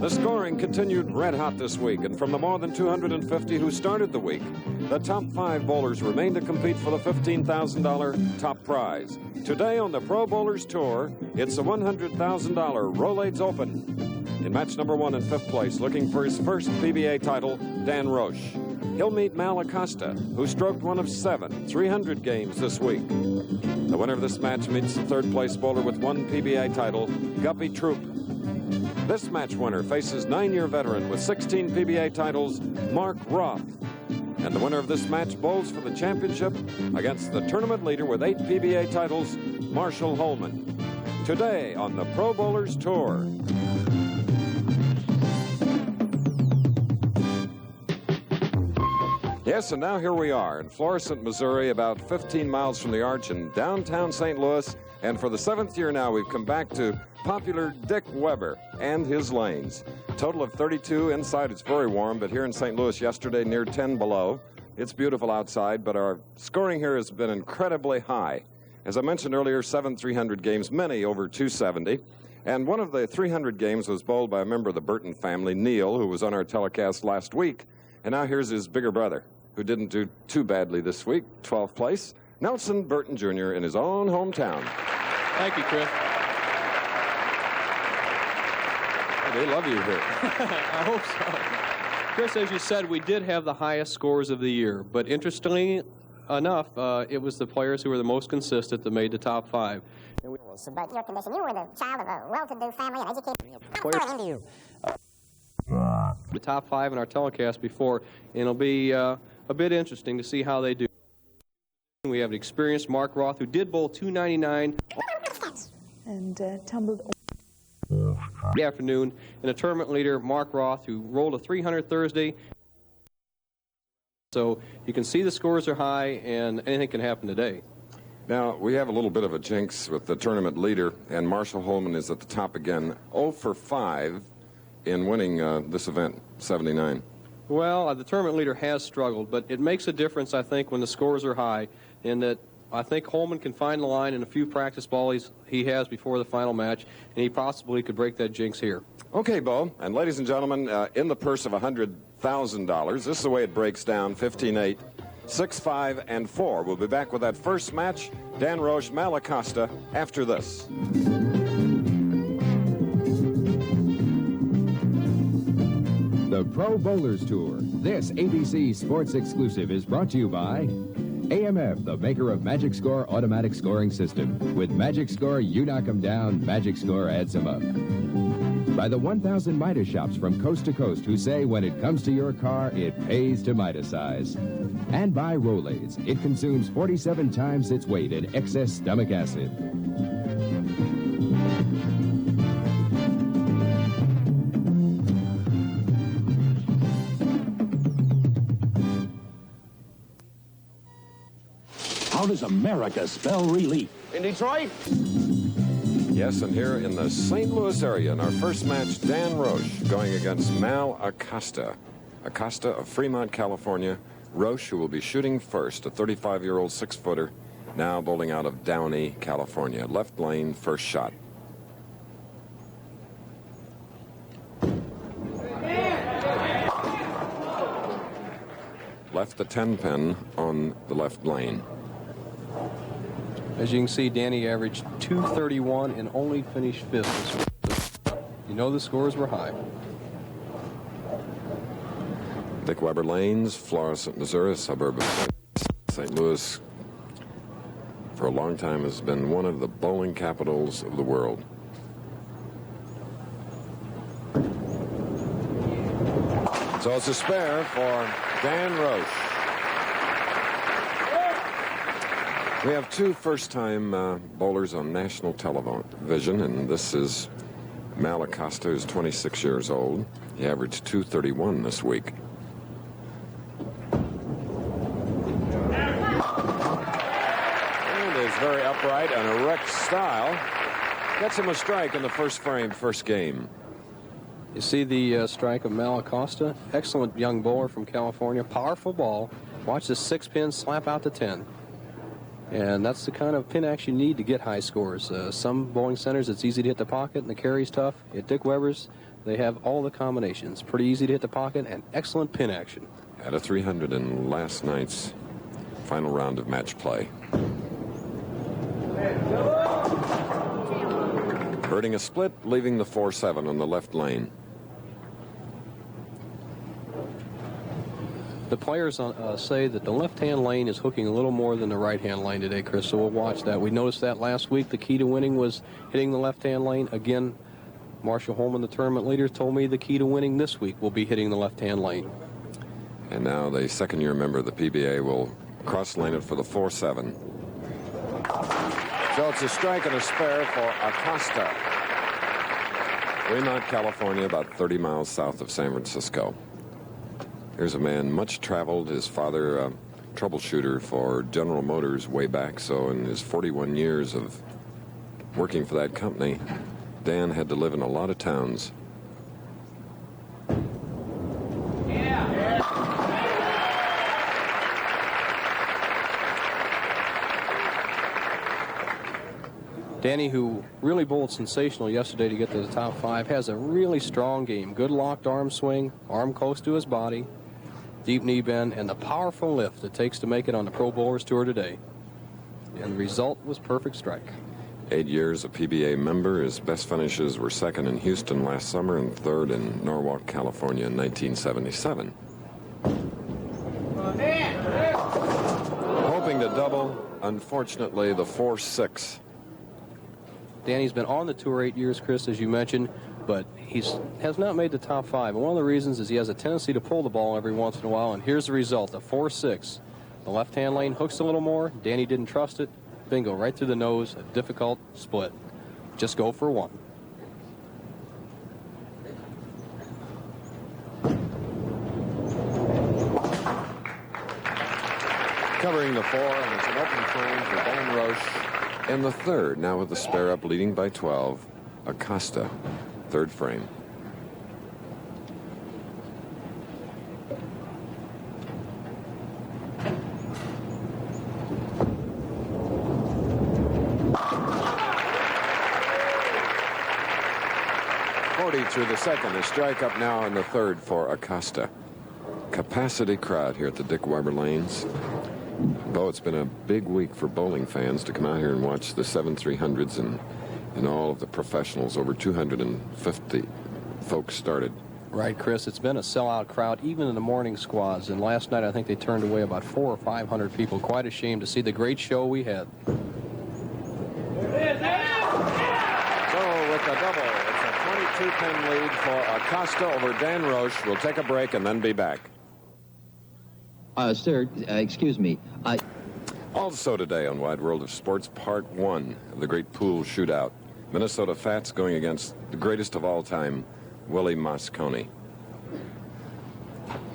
The scoring continued red hot this week, and from the more than 250 who started the week, the top 5 bowlers remain to compete for the $15,000 top prize. Today on the Pro Bowlers Tour, it's a $100,000 Rolaids Open. In match number 1 in 5th place, looking for his first PBA title, Dan Roche. He'll meet Mal Acosta, who stroked one of 7 300 games this week. The winner of this match meets the 3rd place bowler with 1 PBA title, Guppy Troup. This match winner faces 9-year veteran with 16 PBA titles, Mark Roth. And the winner of this match bowls for the championship against the tournament leader with 8 PBA titles, Marshall Holman. Today on the Pro Bowlers Tour. Yes, and now here we are in Florissant, Missouri, about 15 miles from the Arch in downtown St. Louis. And for the 7th year now, we've come back to popular Dick Weber and his lanes. Total of 32 inside. It's very warm, but here in St. Louis yesterday, near 10 below. It's beautiful outside, but our scoring here has been incredibly high. As I mentioned earlier, 7 300 games, many over 270. And one of the 300 games was bowled by a member of the Burton family, Neil, who was on our telecast last week. And now here's his bigger brother, who didn't do too badly this week, 12th place, Nelson Burton Jr. in his own hometown. Thank you, Chris. They love you here. I hope so. Chris, as you said, we did have the highest scores of the year, but interestingly enough, it was the players who were the most consistent that made the top 5. And but your condition, you were the child of a well-to-do family and educated. The top 5 in our telecast before, and it'll be a bit interesting to see how they do. We have an experienced Mark Roth, who did bowl 299 and tumbled the afternoon, and a tournament leader, Mark Roth, who rolled a 300 Thursday. So you can see the scores are high, and anything can happen today. Now, we have a little bit of a jinx with the tournament leader, and Marshall Holman is at the top again, 0 for 5 in winning this event, 79. Well, the tournament leader has struggled, but it makes a difference, I think, when the scores are high, in that I think Holman can find the line in a few practice balls he has before the final match, and he possibly could break that jinx here. Okay, Bo, and ladies and gentlemen, in the purse of $100,000, this is the way it breaks down, 15-8, 6-5, and 4. We'll be back with that first match, Dan Roche, Mal Acosta, after this. The Pro Bowlers Tour. This ABC Sports exclusive is brought to you by AMF, the maker of Magic Score automatic scoring system. With Magic Score, you knock them down, Magic Score adds them up. By the 1,000 Midas shops from coast to coast who say when it comes to your car, it pays to Midasize. And by Rolaids. It consumes 47 times its weight in excess stomach acid. How does America spell relief? In Detroit? Yes, and here in the St. Louis area in our first match, Dan Roche going against Mal Acosta. Acosta of Fremont, California. Roche, who will be shooting first, a 35-year-old 6-footer, now bowling out of Downey, California. Left lane, first shot. Left the 10-pin on the left lane. As you can see, Danny averaged 231 and only finished 5th. You know the scores were high. Dick Weber Lanes, Florissant, Missouri, a suburb of St. Louis, for a long time has been one of the bowling capitals of the world. So it's a spare for Dan Roche. We have 2 first-time bowlers on national television, and this is Mal Acosta, who's 26 years old. He averaged 231 this week. And is very upright and erect style. Gets him a strike in the first frame, first game. You see the strike of Mal Acosta. Excellent young bowler from California. Powerful ball. Watch the 6-pin slap out to 10. And that's the kind of pin action you need to get high scores. Some bowling centers, it's easy to hit the pocket, and the carry's tough. At Dick Weber's, They have all the combinations. Pretty easy to hit the pocket and excellent pin action. At a 300 in last night's final round of match play. Birding a split, leaving the 4-7 on the left lane. The players say that the left-hand lane is hooking a little more than the right-hand lane today, Chris, so we'll watch that. We noticed that last week. The key to winning was hitting the left-hand lane. Again, Marshall Holman, the tournament leader, told me the key to winning this week will be hitting the left-hand lane. And now the second-year member of the PBA will cross-lane it for the 4-7. So it's a strike and a spare for Acosta. Fremont, California, about 30 miles south of San Francisco. Here's a man much traveled. His father, troubleshooter for General Motors way back. So in his 41 years of working for that company, Dan had to live in a lot of towns. Danny, who really bowled sensational yesterday to get to the top 5, has a really strong game. Good locked arm swing, arm close to his body, deep knee bend, and the powerful lift it takes to make it on the Pro Bowlers Tour today. And the result was perfect strike. 8 years a PBA member. His best finishes were second in Houston last summer and third in Norwalk, California in 1977. Hoping to double, unfortunately, the 4-6. Danny's been on the tour 8 years, Chris, as you mentioned, but he has not made the top 5. And one of the reasons is he has a tendency to pull the ball every once in a while, and here's the result, a 4-6. The left-hand lane hooks a little more. Danny didn't trust it. Bingo, right through the nose, a difficult split. Just go for one. Covering the 4, and it's an open frame for Dan Roche. In the third, now with the spare up, leading by 12, Acosta, third frame. Through the second, a strike up now in the third for Acosta. Capacity crowd here at the Dick Weber Lanes. Bo, it's been a big week for bowling fans to come out here and watch the 7-300s and all of the professionals. Over 250 folks started. Right, Chris. It's been a sellout crowd, even in the morning squads. And last night, I think they turned away about 400 or 500 people. Quite a shame to see the great show we had. So with the double, it's a 22-pin lead for Acosta over Dan Roche. We'll take a break and then be back. Sir, excuse me. Also today on Wide World of Sports, Part 1 of the great pool shootout. Minnesota Fats going against the greatest of all time, Willie Mosconi.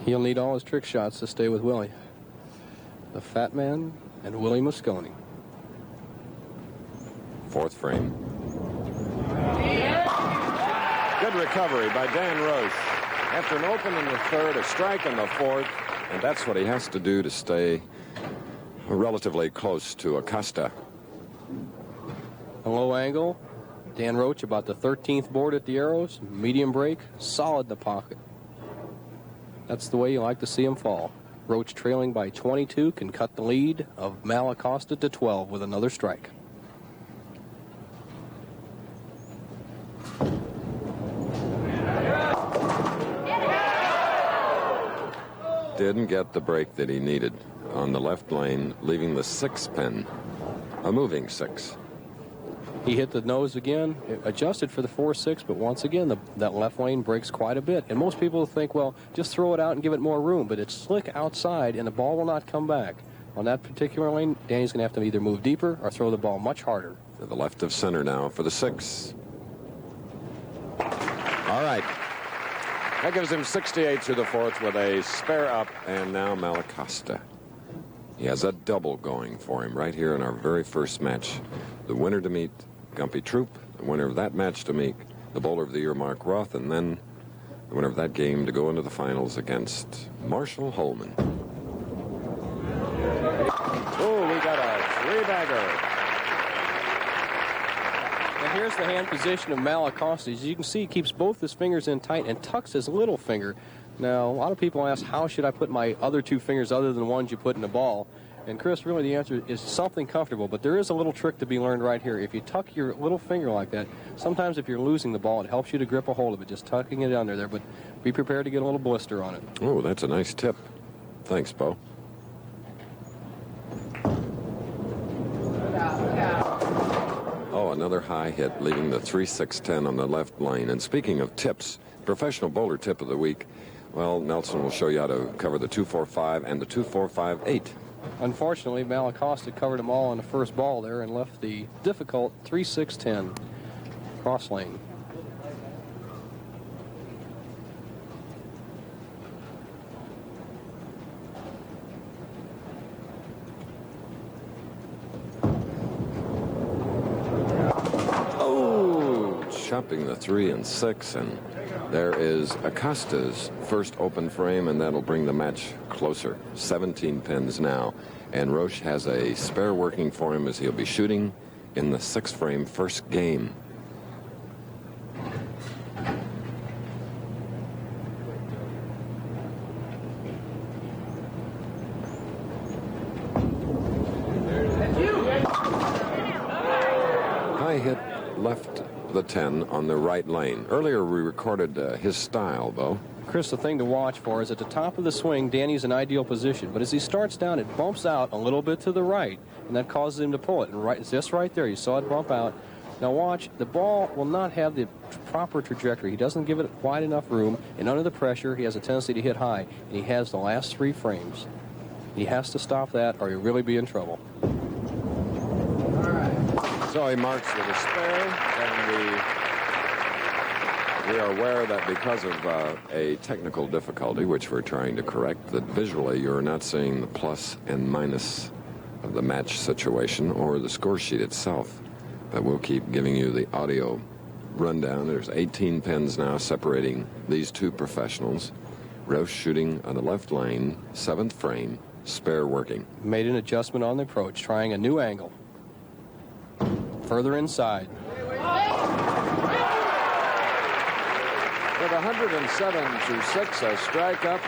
He'll need all his trick shots to stay with Willie. The Fat Man and Willie Mosconi. Fourth frame. Good recovery by Dan Roche. After an open in the third, a strike in the fourth, and that's what he has to do to stay relatively close to Acosta. A low angle. Dan Roche about the 13th board at the arrows. Medium break. Solid in the pocket. That's the way you like to see him fall. Roche trailing by 22 can cut the lead of Mal Acosta to 12 with another strike. Didn't get the break that he needed on the left lane, leaving the 6-pin, a moving 6. He hit the nose again, adjusted for the 4-6, but once again, that left lane breaks quite a bit. And most people think, well, just throw it out and give it more room, but it's slick outside, and the ball will not come back. On that particular lane, Danny's going to have to either move deeper or throw the ball much harder. To the left of center now for the 6. All right. That gives him 68 through the fourth with a spare up, and now Mal Acosta. He has a double going for him right here in our very first match. The winner to meet Gumpy Troup, the winner of that match to meet the Bowler of the Year, Mark Roth, and then the winner of that game to go into the finals against Marshall Holman. Oh, we got a 3-bagger. And here's the hand position of Acosta. As you can see, he keeps both his fingers in tight and tucks his little finger. Now, a lot of people ask, how should I put my other two fingers other than the ones you put in the ball? And, Chris, really the answer is something comfortable, but there is a little trick to be learned right here. If you tuck your little finger like that, sometimes if you're losing the ball, it helps you to grip a hold of it, just tucking it under there, but be prepared to get a little blister on it. Oh, that's a nice tip. Thanks, Bo. Oh, another high hit, leaving the 3-6-10 on the left lane. And speaking of tips, professional bowler tip of the week, well, Nelson will show you how to cover the 2-4-5 and the 2-4-5-8. Unfortunately, Acosta covered them all on the first ball there and left the difficult 3-6-10 cross lane. Chopping the 3 and 6, and there is Acosta's first open frame, and that'll bring the match closer. 17 pins now, and Roche has a spare working for him as he'll be shooting in the 6th frame first game. High hit left the 10 on the right lane. Earlier we recorded his style, though. Chris, the thing to watch for is at the top of the swing, Danny's in ideal position, but as he starts down, it bumps out a little bit to the right, and that causes him to pull it. And right, just right there, you saw it bump out. Now watch, the ball will not have the proper trajectory. He doesn't give it wide enough room, and under the pressure, he has a tendency to hit high, and he has the last 3 frames. He has to stop that, or he'll really be in trouble. So he marks with a spare, and we are aware that because of a technical difficulty, which we're trying to correct, that visually you're not seeing the plus and minus of the match situation or the score sheet itself. But we'll keep giving you the audio rundown. There's 18 pins now separating these two professionals. Roche shooting on the left lane, 7th frame, spare working. Made an adjustment on the approach, trying a new angle. Further inside. With 107-6, a strike up.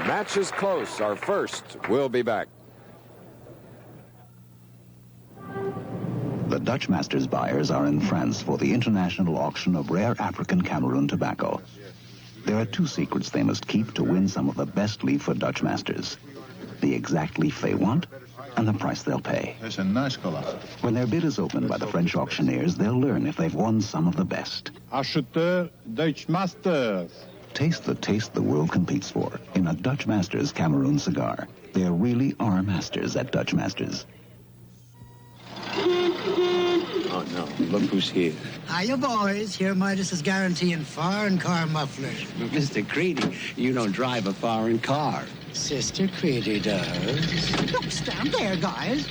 Match is close. Our first will be back. The Dutch Masters buyers are in France for the international auction of rare African Cameroon tobacco. There are 2 secrets they must keep to win some of the best leaf for Dutch Masters. The exact leaf they want and the price they'll pay. It's a nice color. When their bid is opened by the French auctioneers, they'll learn if they've won some of the best. Acheteur Dutch Masters. Taste the taste the world competes for in a Dutch Masters Cameroon cigar. There really are masters at Dutch Masters. Oh, no. Look who's here. Hiya, boys. Here Midas is guaranteeing foreign car mufflers. Mr. Creedy, you don't drive a foreign car. Sister Creedy does. Look, stand there, guys.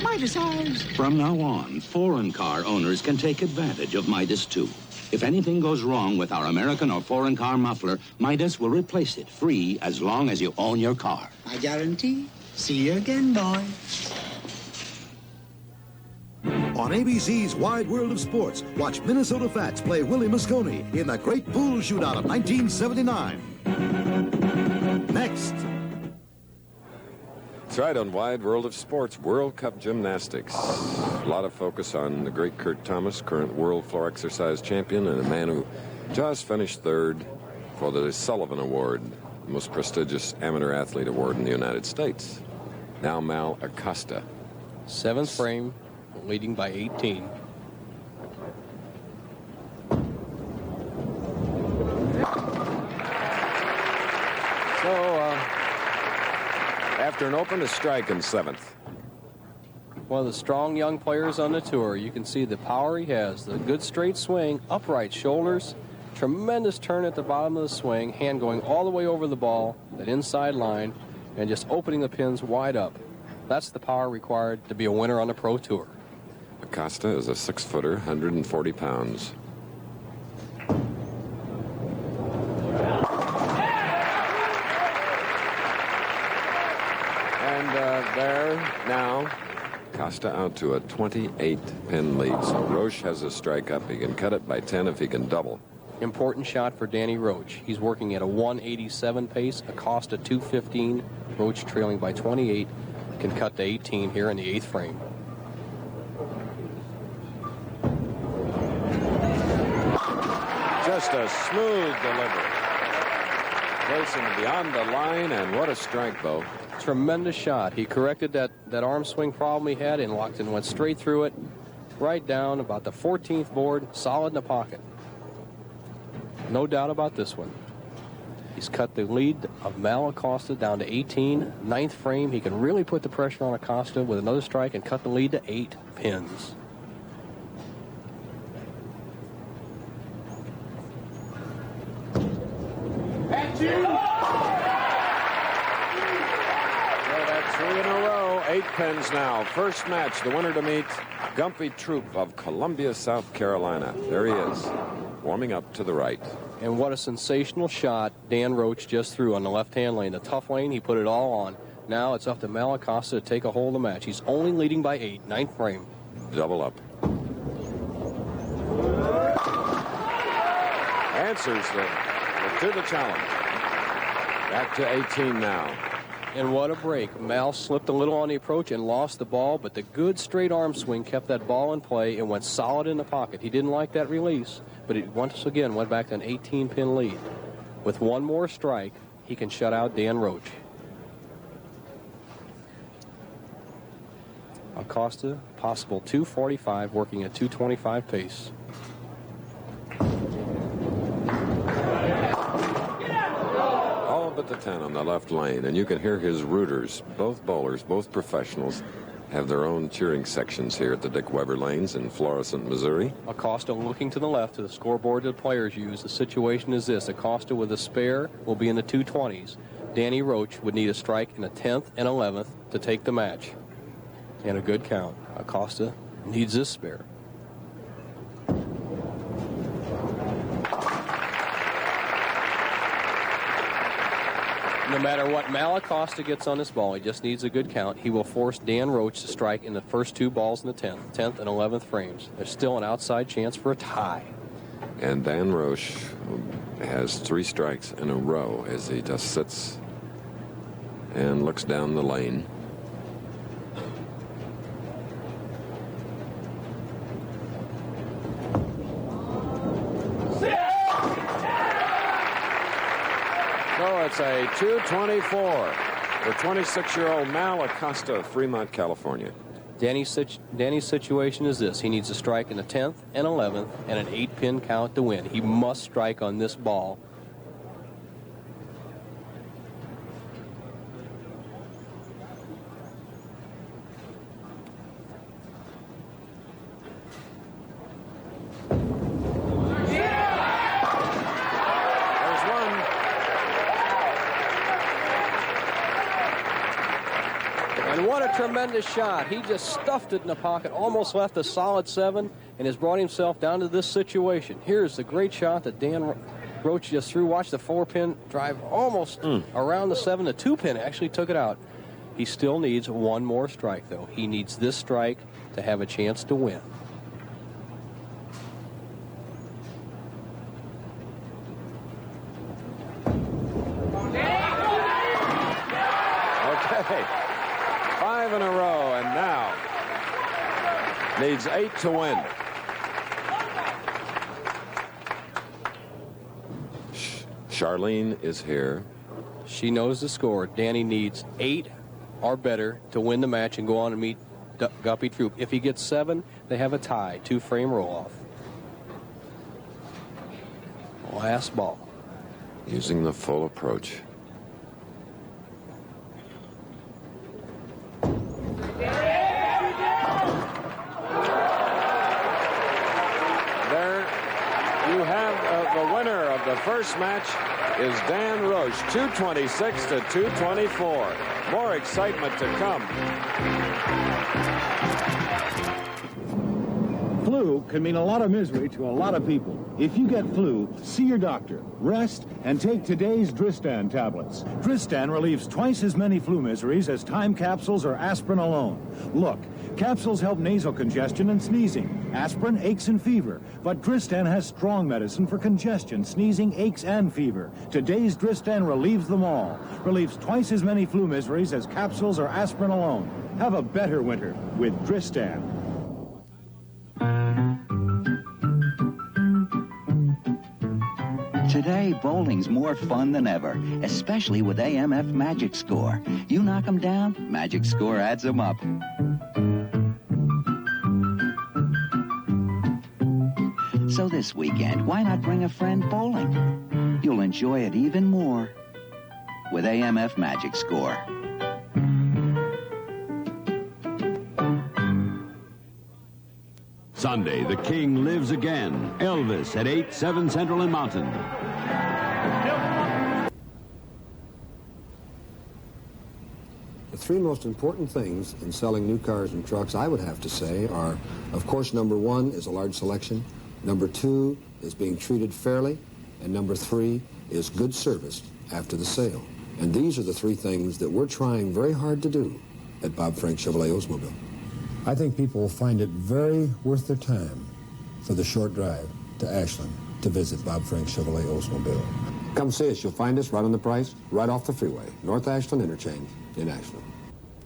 Midas has. From now on, foreign car owners can take advantage of Midas, too. If anything goes wrong with our American or foreign car muffler, Midas will replace it free as long as you own your car. I guarantee. See you again, boys. On ABC's Wide World of Sports, watch Minnesota Fats play Willie Mosconi in the Great Pool Shootout of 1979. Next. That's right, on Wide World of Sports, World Cup gymnastics. A lot of focus on the great Kurt Thomas, current world floor exercise champion, and a man who just finished 3rd for the Sullivan Award, the most prestigious amateur athlete award in the United States. Now Acosta. 7th frame, leading by 18. So, after an open, a strike in 7th. One of the strong young players on the tour. You can see the power he has, the good straight swing, upright shoulders, tremendous turn at the bottom of the swing, hand going all the way over the ball, that inside line, and just opening the pins wide up. That's the power required to be a winner on the Pro Tour. Acosta is a 6-footer, 140 pounds. And there now Acosta out to a 28-pin lead. So Roche has a strike up. He can cut it by 10 if he can double. Important shot for Danny Roche. He's working at a 187 pace. Acosta 215. Roche trailing by 28. Can cut to 18 here in the 8th frame. Just a smooth delivery. Placing beyond the line, and what a strike, though. Tremendous shot. He corrected that arm swing problem he had and locked and went straight through it, right down about the 14th board, solid in the pocket. No doubt about this one. He's cut the lead of Mal Acosta down to 18. 9th frame, he can really put the pressure on Acosta with another strike and cut the lead to 8 pins. Three in a row, 8 pins now. First match, the winner to meet, Gumpy Troup of Columbia, South Carolina. There he is, warming up to the right. And what a sensational shot Dan Roche just threw on the left-hand lane. The tough lane, he put it all on. Now it's up to Mal Acosta to take a hold of the match. He's only leading by 8, 9th frame. Double up. Answers to the challenge. Back to 18 now. And what a break. Mal slipped a little on the approach and lost the ball, but the good straight arm swing kept that ball in play and went solid in the pocket. He didn't like that release, but it once again went back to an 18-pin lead. With one more strike, he can shut out Dan Roche. Acosta, possible 245, working at 225 pace. But the 10 on the left lane, and you can hear his rooters. Both bowlers, both professionals, have their own cheering sections here at the Dick Weber Lanes in Florissant, Missouri. Acosta looking to the left to the scoreboard the players use. The situation is this: Acosta with a spare will be in the 220s. Danny Roche would need a strike in the 10th and 11th to take the match. And a good count. Acosta needs this spare. No matter what Mal Acosta gets on this ball, he just needs a good count. He will force Dan Roche to strike in the first 2 balls in the 10th and 11th frames. There's still an outside chance for a tie. And Dan Roche has 3 strikes in a row as he just sits and looks down the lane. It's a 224 for 26-year-old Mal Acosta of Fremont, California. Danny's situation is this: he needs a strike in the 10th and 11th and an 8-pin count to win. He must strike on this ball. Tremendous shot. He just stuffed it in the pocket, almost left a solid 7, and has brought himself down to this situation. Here's the great shot that Dan Roche just threw. Watch the 4-pin drive almost around the 7. The 2-pin actually took it out. He still needs one more strike, though. He needs this strike to have a chance to win. Okay. 5 in a row, and now needs 8 to win. Charlene is here. She knows the score. Danny needs 8 or better to win the match and go on to meet Guppy Troup. If he gets 7, they have a tie, 2-frame roll-off. Last ball. Using the full approach. The winner of the first match is Dan Roche, 226 to 224. More excitement to come. Flu Flu can mean a lot of misery to a lot of people. If you get flu, see your doctor, rest, and take today's Dristan tablets. Dristan relieves twice as many flu miseries as time capsules or aspirin alone. Look, capsules help nasal congestion and sneezing. Aspirin, aches, and fever. But Dristan has strong medicine for congestion, sneezing, aches, and fever. Today's Dristan relieves them all. Relieves twice as many flu miseries as capsules or aspirin alone. Have a better winter with Dristan. Today, bowling's more fun than ever, especially with AMF Magic Score. You knock 'em down, Magic Score adds 'em up. So this weekend, why not bring a friend bowling? You'll enjoy it even more with AMF Magic Score. Sunday, the King lives again. Elvis at 8, 7 Central and Mountain. The three most important things in selling new cars and trucks, I would have to say, are, of course, number one is a large selection. Number two is being treated fairly. And number three is good service after the sale. And these are the three things that we're trying very hard to do at Bob Frank Chevrolet Oldsmobile. I think people will find it very worth their time for the short drive to Ashland to visit Bob Frank Chevrolet Oldsmobile. Come see us. You'll find us right on the price, right off the freeway. North Ashland Interchange in Ashland.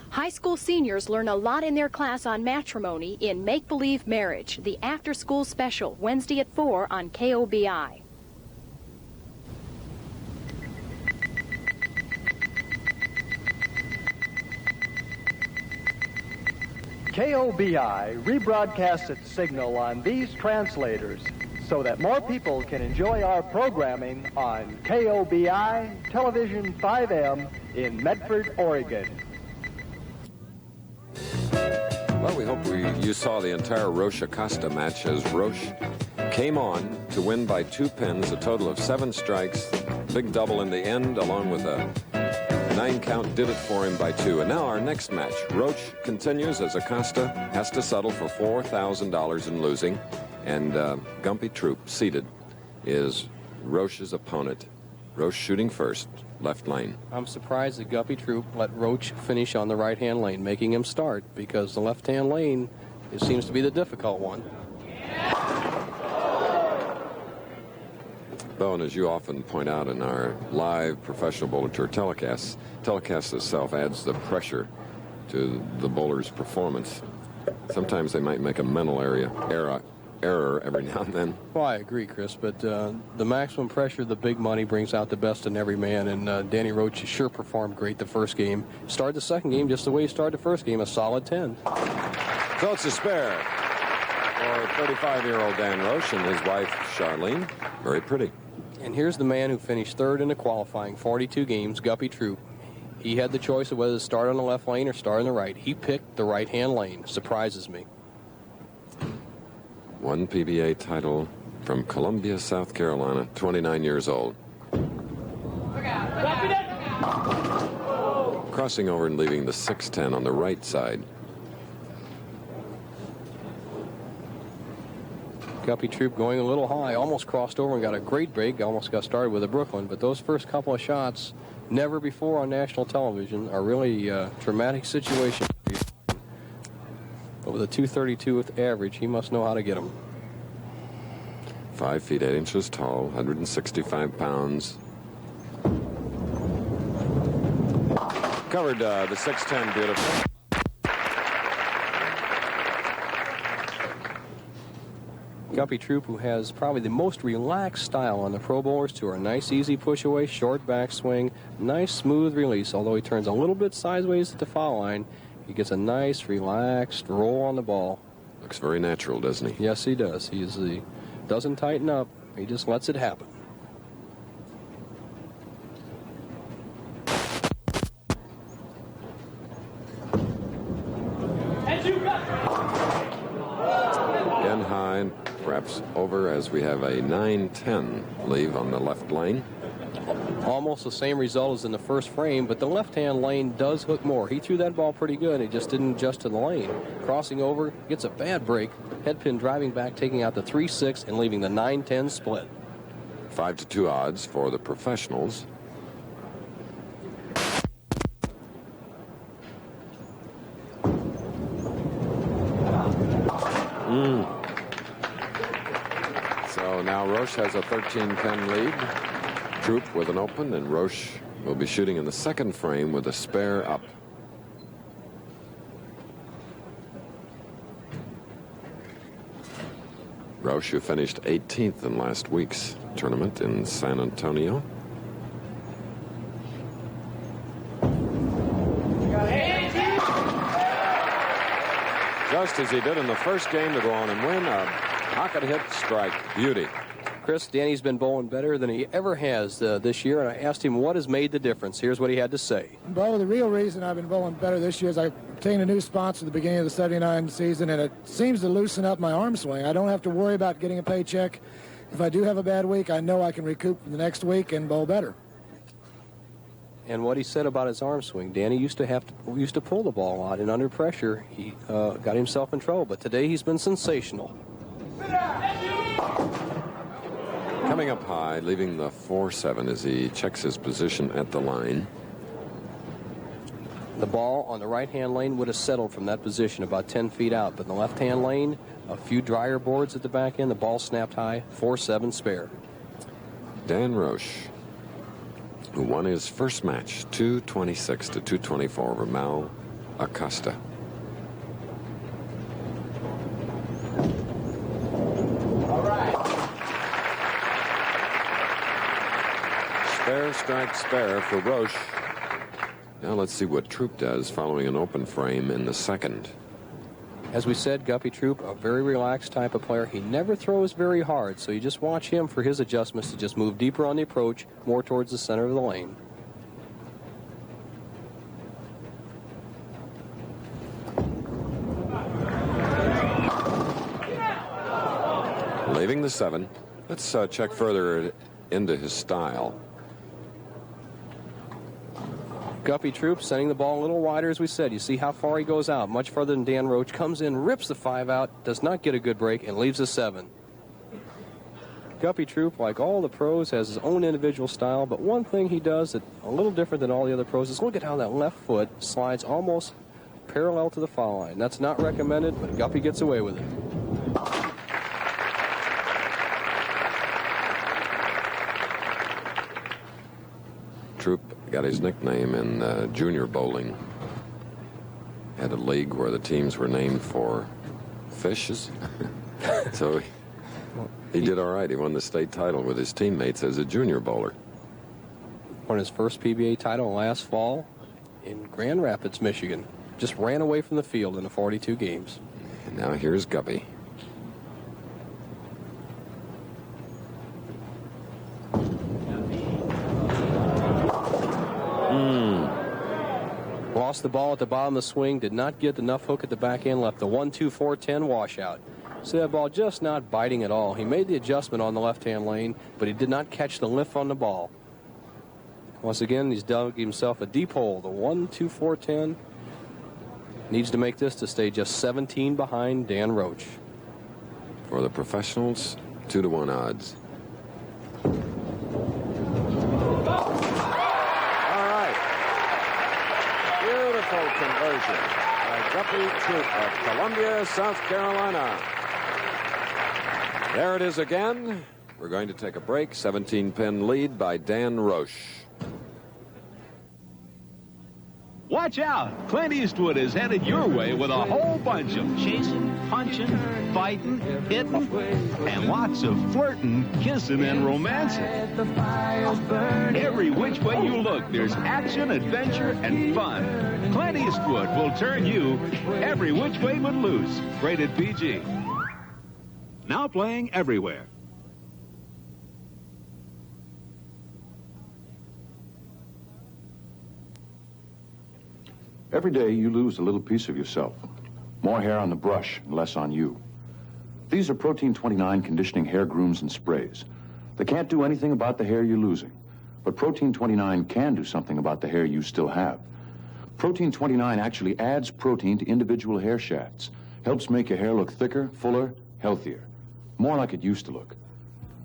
High school seniors learn a lot in their class on matrimony in Make Believe Marriage, the after-school special, Wednesday at 4 on KOBI. KOBI rebroadcasts its signal on these translators so that more people can enjoy our programming on KOBI Television 5M in Medford, Oregon. Well, we hope you saw the entire Roche Acosta match as Roche came on to win by 2 pins, a total of 7 strikes, big double in the end, along with a 9 count did it for him by 2. And now our next match. Roche continues as Acosta has to settle for $4,000 in losing. And Gumpy Troup, seated, is Roche's opponent. Roche shooting first, left lane. I'm surprised that Gumpy Troup let Roche finish on the right-hand lane, making him start, because the left-hand lane, it seems to be the difficult one. Though, and as you often point out in our live professional bowler tour telecasts, telecast itself adds the pressure to the bowler's performance. Sometimes they might make a mental error every now and then. Well, I agree, Chris, but the maximum pressure, the big money, brings out the best in every man, and Danny Roche sure performed great the first game. Started the second game just the way he started the first game, a solid 10. So it's a spare for 35-year-old Dan Roche and his wife, Charlene. Very pretty. And here's the man who finished third in the qualifying, 42 games, Guppy Troup. He had the choice of whether to start on the left lane or start on the right. He picked the right-hand lane. Surprises me. 1 PBA title from Columbia, South Carolina, 29 years old. Crossing over and leaving the 610 on the right side. Guppy Troup going a little high, almost crossed over and got a great break, almost got started with a Brooklyn, but those first couple of shots, never before on national television, are really a traumatic situation. But with a 232 with average, he must know how to get them. 5 feet 8 inches tall, 165 pounds. Covered the 610 beautifully. Guppy Troup, who has probably the most relaxed style on the Pro Bowlers Tour. Nice, easy push away, short backswing, nice, smooth release. Although he turns a little bit sideways at the foul line, he gets a nice, relaxed roll on the ball. Looks very natural, doesn't he? Yes, he does. He doesn't tighten up. He just lets it happen. Again high and perhaps over as we have a 9-10 leave on the left lane. Almost the same result as in the first frame, but the left-hand lane does hook more. He threw that ball pretty good. He just didn't adjust to the lane. Crossing over, gets a bad break. Head pin driving back, taking out the 3-6 and leaving the 9-10 split. 5-2 odds for the professionals. So now Roche has a 13-10 lead. Troup with an open, and Roche will be shooting in the second frame with a spare up. Roche, who finished 18th in last week's tournament in San Antonio. Just as he did in the first game to go on and win, a pocket hit strike. Beauty. Chris, Danny's been bowling better than he ever has this year, and I asked him what has made the difference. Here's what he had to say. Bo, the real reason I've been bowling better this year is I obtained a new sponsor at the beginning of the 79 season, and it seems to loosen up my arm swing. I don't have to worry about getting a paycheck. If I do have a bad week, I know I can recoup the next week and bowl better. And what he said about his arm swing, Danny used to pull the ball a lot, and under pressure, he got himself in trouble. But today, he's been sensational. Coming up high, leaving the 4-7 as he checks his position at the line. The ball on the right-hand lane would have settled from that position about 10 feet out, but in the left-hand lane, a few drier boards at the back end, the ball snapped high, 4-7 spare. Dan Roche, who won his first match 226 to 224 over Mal Acosta. Spare, strike, spare for Roche. Now let's see what Troup does following an open frame in the second. As we said, Guppy Troup, a very relaxed type of player. He never throws very hard, so you just watch him for his adjustments to just move deeper on the approach, more towards the center of the lane. Leaving the 7. Let's check further into his style. Guppy Troup sending the ball a little wider, as we said. You see how far he goes out, much farther than Dan Roche. Comes in, rips the 5 out, does not get a good break, and leaves the 7. Guppy Troup, like all the pros, has his own individual style, but one thing he does that a little different than all the other pros is look at how that left foot slides almost parallel to the foul line. That's not recommended, but Guppy gets away with it. Troup got his nickname in junior bowling. Had a league where the teams were named for fishes. So he did all right. He won the state title with his teammates as a junior bowler. Won his first PBA title last fall in Grand Rapids, Michigan. Just ran away from the field in the 42 games. And now here's Guppy. Lost the ball at the bottom of the swing, did not get enough hook at the back end, left the 1-2-4-10 washout. See that ball just not biting at all. He made the adjustment on the left-hand lane, but he did not catch the lift on the ball. Once again, he's dug himself a deep hole. The 1-2-4-10 needs to make this to stay just 17 behind Dan Roche. For the professionals, 2-1 odds. Conversion by Guppy Troup of Columbia, South Carolina. There it is again. We're going to take a break. 17-pin lead by Dan Roche. Watch out! Clint Eastwood is headed your way with a whole bunch of chasing, punching, fighting, hitting, and lots of flirting, kissing, and romancing. Every which way you look, there's action, adventure, and fun. Clint Eastwood will turn you every which way but loose. Rated PG. Now playing everywhere. Every day you lose a little piece of yourself. More hair on the brush, and less on you. These are Protein 29 conditioning hair grooms and sprays. They can't do anything about the hair you're losing, but Protein 29 can do something about the hair you still have. Protein 29 actually adds protein to individual hair shafts, helps make your hair look thicker, fuller, healthier. More like it used to look.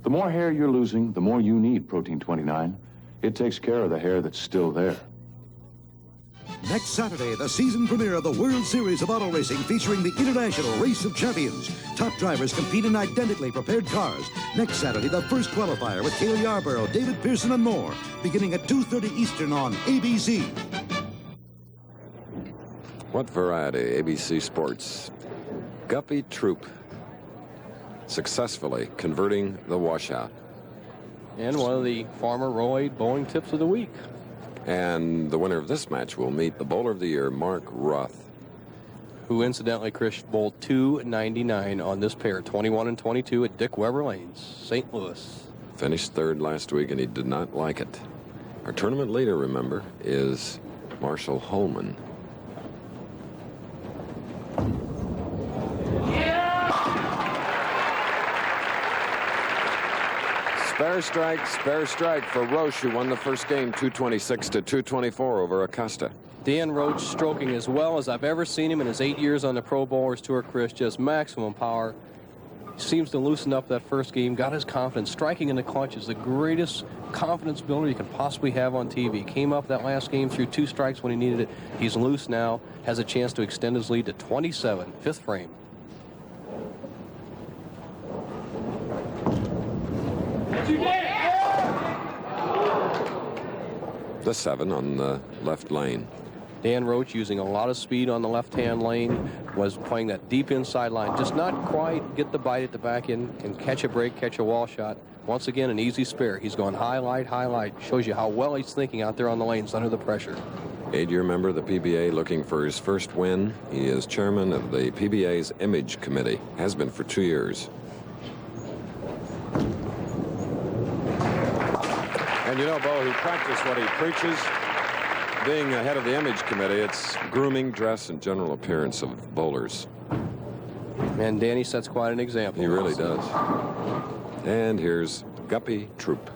The more hair you're losing, the more you need Protein 29. It takes care of the hair that's still there. Next Saturday, the season premiere of the World Series of Auto Racing featuring the International Race of Champions. Top drivers compete in identically prepared cars. Next Saturday, the first qualifier with Cale Yarborough, David Pearson, and more, beginning at 2:30 Eastern on ABC. What variety? ABC Sports. Guppy Troup successfully converting the washout. And one of the former Rolaids bowling tips of the week. And the winner of this match will meet the Bowler of the Year, Mark Roth. Who incidentally, Chris, bowled .299 on this pair, 21 and 22 at Dick Weber Lanes, St. Louis. Finished third last week, and he did not like it. Our tournament leader, remember, is Marshall Holman. Spare strike for Roche, who won the first game 226 to 224 over Acosta. Dan Roche stroking as well as I've ever seen him in his 8 years on the Pro Bowlers Tour, Chris. Just maximum power. Seems to loosen up that first game, got his confidence. Striking in the clutch is the greatest confidence builder you can possibly have on TV. Came up that last game, threw 2 strikes when he needed it. He's loose now, has a chance to extend his lead to 27, 5th frame. The 7 on the left lane. Dan Roche using a lot of speed on the left-hand lane, was playing that deep inside line. Just not quite get the bite at the back end and catch a break, catch a wall shot. Once again, an easy spare. He's going highlight, highlight. Shows you how well he's thinking out there on the lanes under the pressure. 8-year member of the PBA looking for his first win. He is chairman of the PBA's Image Committee. Has been for 2 years. And you know, Bo, he practiced what he preaches. Being the head of the Image Committee, it's grooming, dress, and general appearance of bowlers. And Danny sets quite an example. He really does. And here's Guppy Troup.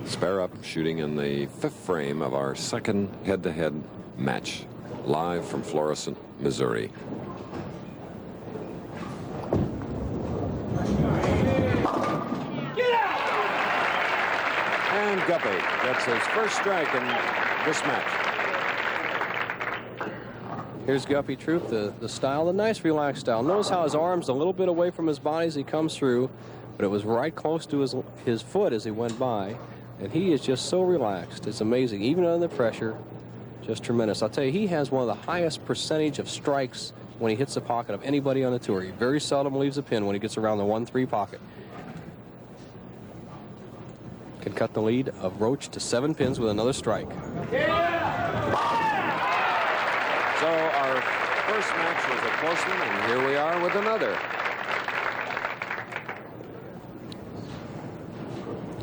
Spare up, shooting in the 5th frame of our second head-to-head match, live from Florissant, Missouri. And Guppy gets his first strike in this match. Here's Guppy Troup, the style, the nice relaxed style. Notice how his arm's a little bit away from his body as he comes through, but it was right close to his foot as he went by. And he is just so relaxed. It's amazing, even under pressure, just tremendous. I'll tell you, he has one of the highest percentage of strikes when he hits the pocket of anybody on the tour. He very seldom leaves a pin when he gets around the 1-3 pocket. Can cut the lead of Roche to 7 pins with another strike. So our first match was a close one, and here we are with another.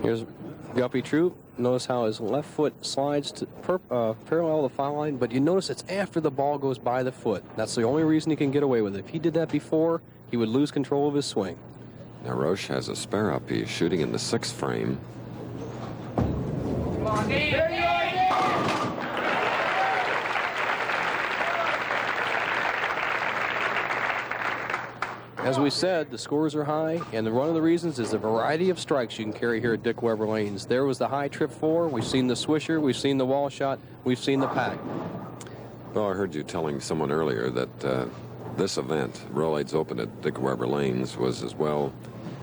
Here's Guppy Troup. Notice how his left foot slides to parallel the foul line, but you notice it's after the ball goes by the foot. That's the only reason he can get away with it. If he did that before, he would lose control of his swing. Now Roche has a spare up. He's shooting in the 6th frame. As we said, the scores are high, and one of the reasons is the variety of strikes you can carry here at Dick Weber Lanes. There was the high trip 4. We've seen the swisher. We've seen the wall shot. We've seen the pack. Well, I heard you telling someone earlier that this event, Rolaids Open at Dick Weber Lanes, was as well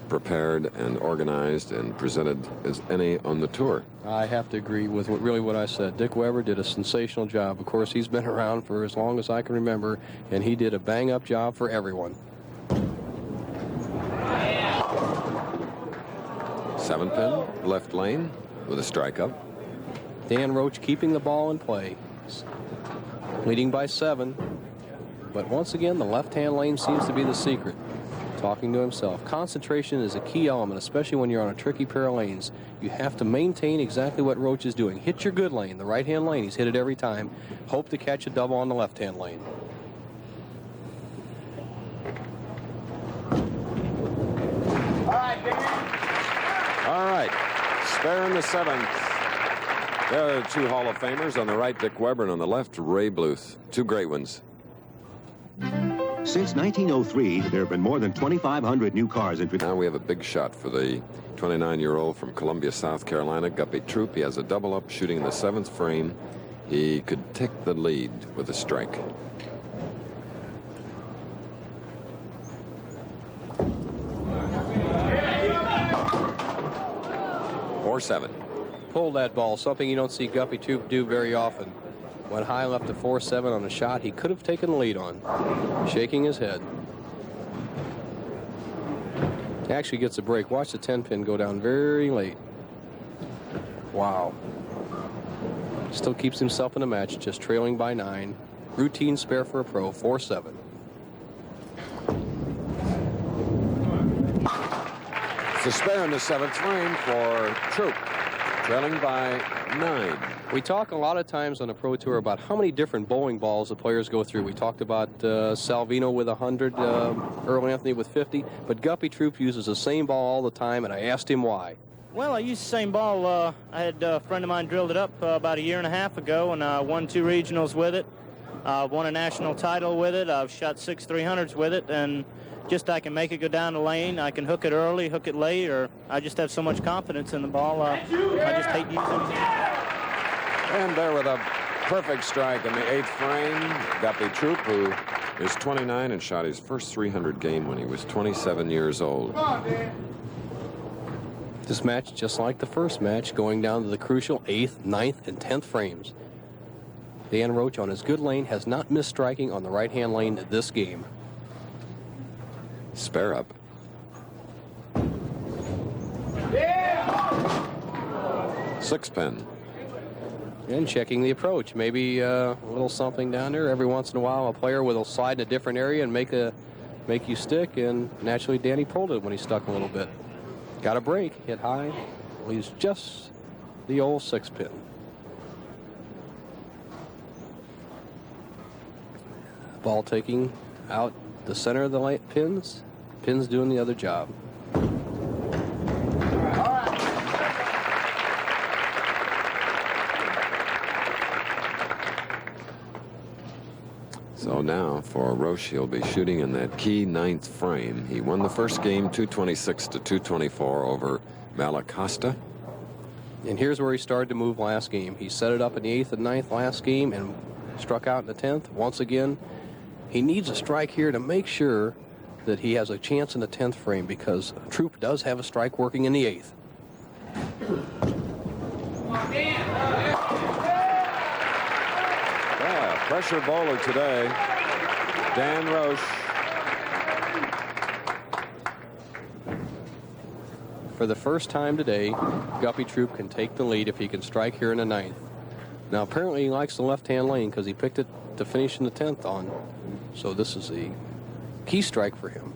prepared and organized and presented as any on the tour. I have to agree with what I said. Dick Weber did a sensational job. Of course, he's been around for as long as I can remember, and he did a bang-up job for everyone. 7-pin, left lane with a strike up. Dan Roche keeping the ball in play, leading by 7. But once again, the left-hand lane seems to be the secret. Talking to himself. Concentration is a key element, especially when you're on a tricky pair of lanes. You have to maintain exactly what Roche is doing. Hit your good lane, the right-hand lane. He's hit it every time. Hope to catch a double on the left-hand lane. All right, spare in the 7th. There are 2 Hall of Famers on the right, Dick Weber, and on the left, Ray Bluth. 2 great ones. Since 1903, there have been more than 2,500 new cars introduced. Now we have a big shot for the 29-year-old from Columbia, South Carolina, Guppy Troup. He has a double-up shooting in the 7th frame. He could take the lead with a strike. Or 7. Pulled that ball, something you don't see Guppy Troup do very often. Went high left to 4-7 on a shot he could have taken the lead on. Shaking his head. Actually gets a break. Watch the 10-pin go down very late. Wow. Still keeps himself in the match, just trailing by 9. Routine spare for a pro, 4-7. It's a spare in the 7th frame for Troup, trailing by 9. We talk a lot of times on the Pro Tour about how many different bowling balls the players go through. We talked about Salvino with 100, Earl Anthony with 50, but Guppy Troup uses the same ball all the time, and I asked him why. Well, I used the same ball. I had a friend of mine drilled it up about a year and a half ago, and I won 2 regionals with it. Won a national title with it. I've shot 6 300s with it, and just I can make it go down the lane. I can hook it early, hook it late, or I just have so much confidence in the ball. I just hate using it. And there with a perfect strike in the 8th frame, Guppy Troup, who is 29 and shot his first 300 game when he was 27 years old. This match, just like the first match, going down to the crucial 8th, 9th, and 10th frames. Dan Roche on his good lane has not missed striking on the right-hand lane this game. Spare up. 6-pin. And checking the approach. Maybe a little something down there. Every once in a while, a player will slide in a different area and make you stick. And naturally, Danny pulled it when he stuck a little bit. Got a break. Hit high. Leaves just the old 6-pin. Ball taking out the center of the pins. Pins doing the other job. So now for Roche, he'll be shooting in that key 9th frame. He won the first game 226 to 224 over Acosta. And here's where he started to move last game. He set it up in the 8th and 9th last game and struck out in the 10th. Once again, he needs a strike here to make sure that he has a chance in the 10th frame, because Troup does have a strike working in the 8th. Yeah, pressure bowler today, Dan Roche. For the first time today, Guppy Troup can take the lead if he can strike here in the 9th. Now, apparently he likes the left-hand lane because he picked it to finish in the 10th on. So this is a key strike for him.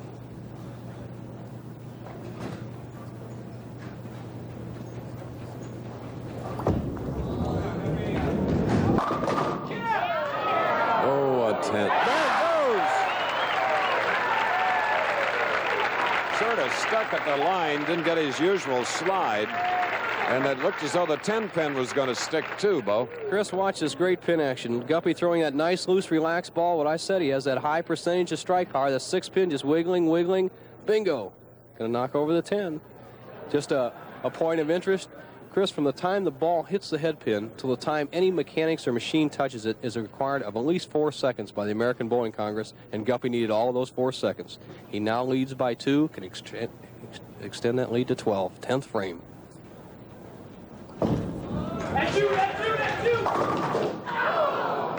Oh, a 10. There it goes. Sort of stuck at the line, didn't get his usual slide. And it looked as though the 10-pin was going to stick too, Bo. Chris, watch this great pin action. Guppy throwing that nice, loose, relaxed ball. What I said, he has that high percentage of strike power. The 6-pin just wiggling, wiggling. Bingo. Going to knock over the 10. Just a point of interest. Chris, from the time the ball hits the head pin till the time any mechanics or machine touches it is required of at least 4 seconds by the American Bowling Congress, and Guppy needed all of those 4 seconds. He now leads by 2, can extend that lead to 12. 10th frame.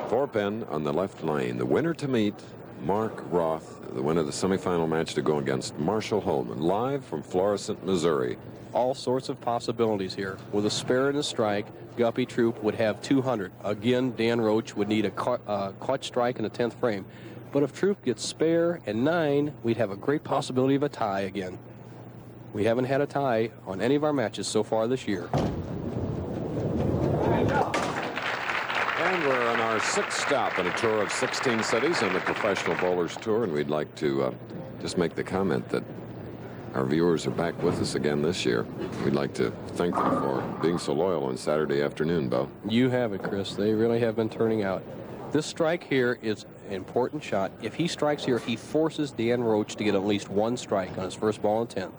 4-pin on the left lane. The winner to meet Mark Roth, the winner of the semifinal match to go against Marshall Holman, live from Florissant, Missouri. All sorts of possibilities here. With a spare and a strike, Guppy Troup would have 200. Again, Dan Roche would need a clutch strike in the 10th frame. But if Troup gets spare and 9, we'd have a great possibility of a tie again. We haven't had a tie on any of our matches so far this year. And we're on our 6th stop in a tour of 16 cities on the Professional Bowlers Tour, and we'd like to just make the comment that our viewers are back with us again this year. We'd like to thank them for being so loyal on Saturday afternoon, Bo. You have it, Chris. They really have been turning out. This strike here is an important shot. If he strikes here, he forces Dan Roche to get at least one strike on his first ball in 10th.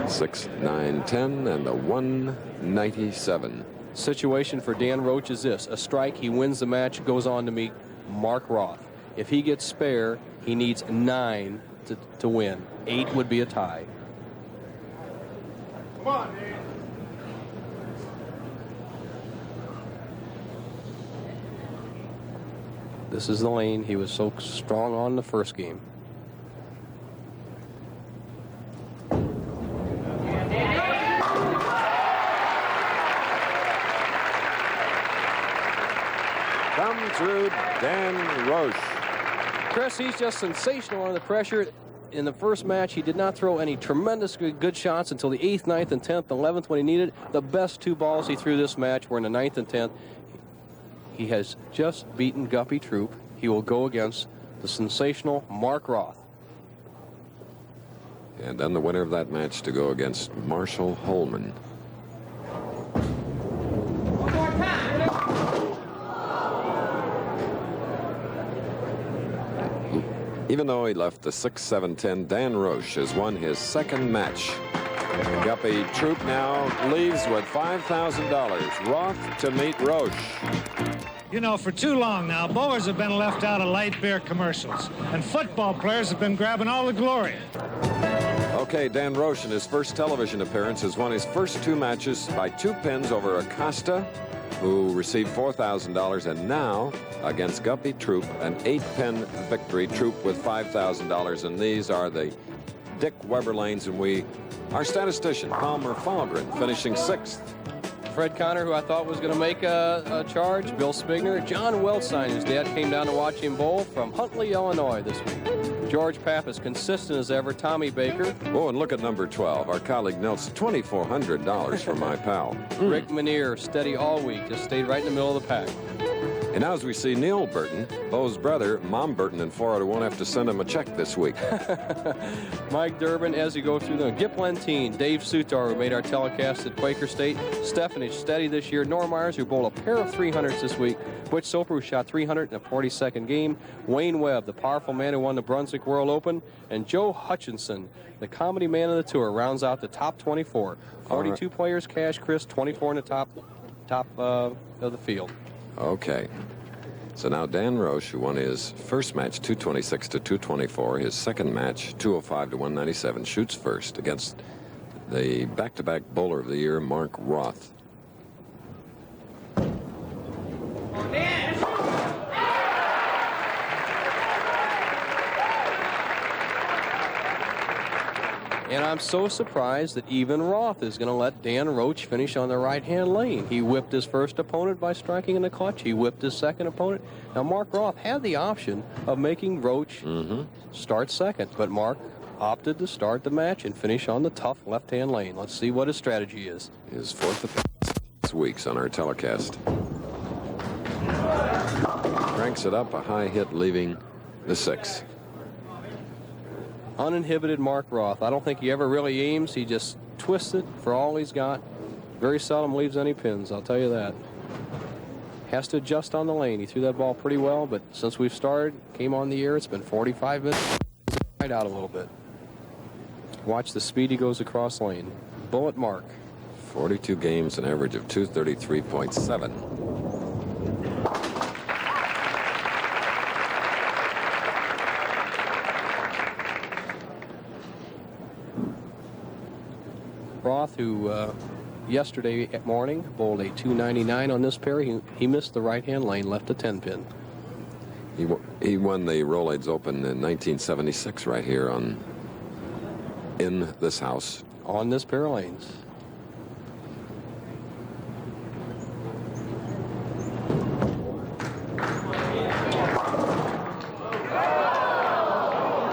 Six, 9, 10, and a 197. Situation for Dan Roche is this: a strike, he wins the match, goes on to meet Mark Roth. If he gets spare, he needs 9 to win. 8 would be a tie. Come on, Dave. This is the lane he was so strong on the first game. Come through Dan Roche. Chris, he's just sensational under the pressure. In the first match, he did not throw any tremendous good shots until the 8th, 9th, and 10th, 11th when he needed. The best 2 balls he threw this match were in the 9th and 10th. He has just beaten Guppy Troup. He will go against the sensational Mark Roth. And then the winner of that match to go against Marshall Holman. Even though he left the 6-7-10, Dan Roche has won his second match. Guppy Troup now leaves with $5,000. Roth to meet Roche. You know, for too long now, bowlers have been left out of light beer commercials, and football players have been grabbing all the glory. Okay, Dan Roche in his first television appearance has won his first 2 matches by 2 pins over Acosta, who received $4,000, and now against Guppy Troup, an 8-pin victory. Troup with $5,000, and these are the Dick Weber lanes, and our statistician Palmer Falgren finishing 6th. Fred Connor, who I thought was going to make a charge, Bill Spigner, John Weltstein, whose dad came down to watch him bowl from Huntley, Illinois this week. George Pappas, consistent as ever, Tommy Baker. Oh, and look at number 12, our colleague Nelson, $2,400 for my pal. Rick Manier, steady all week, just stayed right in the middle of the pack. And now as we see Neil Burton, Bo's brother, Mom Burton in Florida, won't have to send him a check this week. Mike Durbin, as you go through them. Gip Lentine, Dave Sutar, who made our telecast at Quaker State. Stephanage, steady this year. Norm Myers, who bowled a pair of 300s this week. Butch Soper, who shot 300 in a 42nd game. Wayne Webb, the powerful man who won the Brunswick World Open. And Joe Hutchinson, the comedy man of the tour, rounds out the top 24. 42 players cash, Chris, 24 in the top of the field. Okay. So now Dan Roche, who won his first match 226 to 224, his second match 205 to 197, shoots first against the back-to-back bowler of the year, Mark Roth. And I'm so surprised that even Roth is going to let Dan Roche finish on the right-hand lane. He whipped his first opponent by striking in the clutch. He whipped his second opponent. Now, Mark Roth had the option of making Roche start second, but Mark opted to start the match and finish on the tough left-hand lane. Let's see what his strategy is. His fourth appearance 6 weeks on our telecast. Cranks it up, a high hit leaving the 6. Uninhibited Mark Roth. I don't think he ever really aims. He just twists it for all he's got. Very seldom leaves any pins, I'll tell you that. Has to adjust on the lane. He threw that ball pretty well, but since we've started, came on the air, it's been 45 minutes. Right out a little bit. Watch the speed he goes across lane. Bullet Mark. 42 games, an average of 233.7. Roth, who yesterday morning bowled a 299 on this pair. He missed the right-hand lane, left a 10-pin. He won the Rolaids Open in 1976 right here in this house. On this pair of lanes.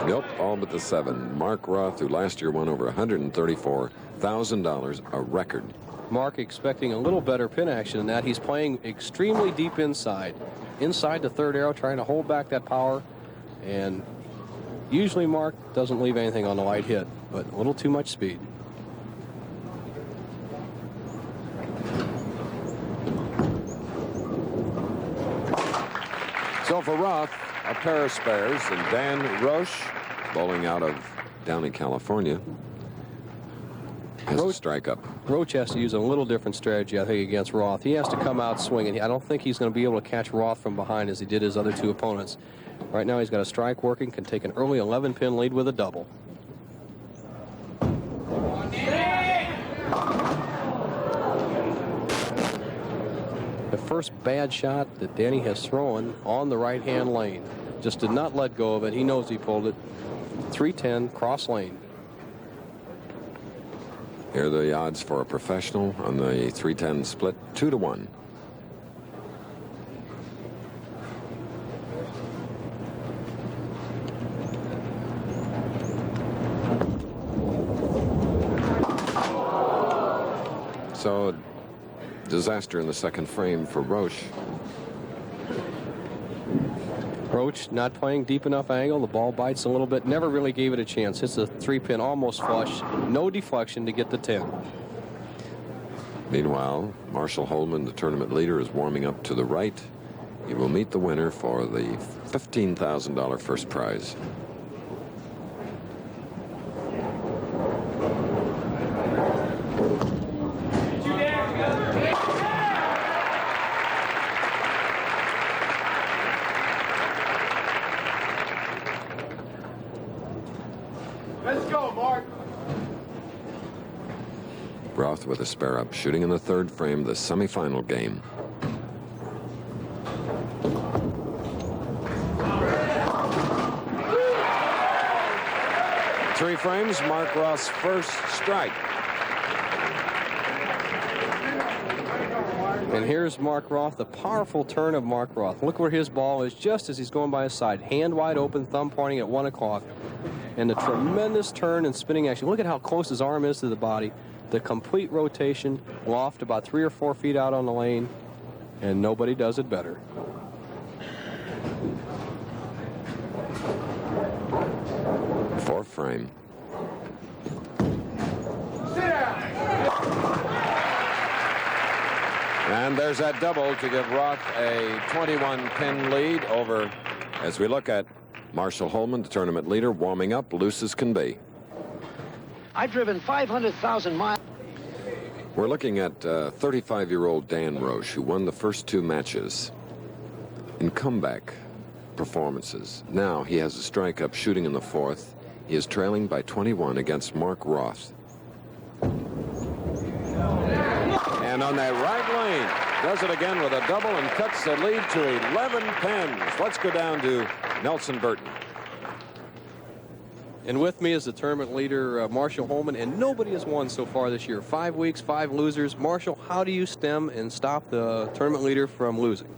Nope, all but the 7. Mark Roth, who last year won over $134,000, a record. Mark expecting a little better pin action than that. He's playing extremely deep inside the third arrow, trying to hold back that power, and Usually Mark doesn't leave anything on the light hit, but a little too much speed. So for Roth, a pair of spares, and Dan Roche, bowling out of Downey, California, has a strike up. Roche has to use a little different strategy, I think, against Roth. He has to come out swinging. I don't think he's going to be able to catch Roth from behind as he did his other two opponents. Right now he's got a strike working, can take an early 11-pin lead with a double. The first bad shot that Danny has thrown on the right-hand lane. Just did not let go of it. He knows he pulled it. 310, cross lane. Here are the odds for a professional on the 310 split, 2-1. So, disaster in the second frame for Roche. Roche not playing deep enough angle. The ball bites a little bit. Never really gave it a chance. Hits a 3-pin almost flush. No deflection to get the 10. Meanwhile, Marshall Holman, the tournament leader, is warming up to the right. He will meet the winner for the $15,000 first prize. Let's go, Mark. Roth with a spare up, shooting in the third frame, the semifinal game. Three frames, Mark Roth's first strike. And here's Mark Roth, the powerful turn of Mark Roth. Look where his ball is just as he's going by his side. Hand wide open, thumb pointing at 1 o'clock. And the tremendous turn and spinning action. Look at how close his arm is to the body. The complete rotation, loft about 3 or 4 feet out on the lane, and nobody does it better. Fourth frame. And there's that double to give Roth a 21-pin lead over, as we look at Marshall Holman, the tournament leader, warming up, loose as can be. I've driven 500,000 miles. We're looking at 35-year-old Dan Roche, who won the first 2 matches in comeback performances. Now he has a strike up shooting in the fourth. He is trailing by 21 against Mark Roth. And on that right lane, does it again with a double and cuts the lead to 11 pins. Let's go down to Nelson Burton. And with me is the tournament leader, Marshall Holman, and nobody has won so far this year. 5 weeks, 5 losers. Marshall, how do you stem and stop the tournament leader from losing?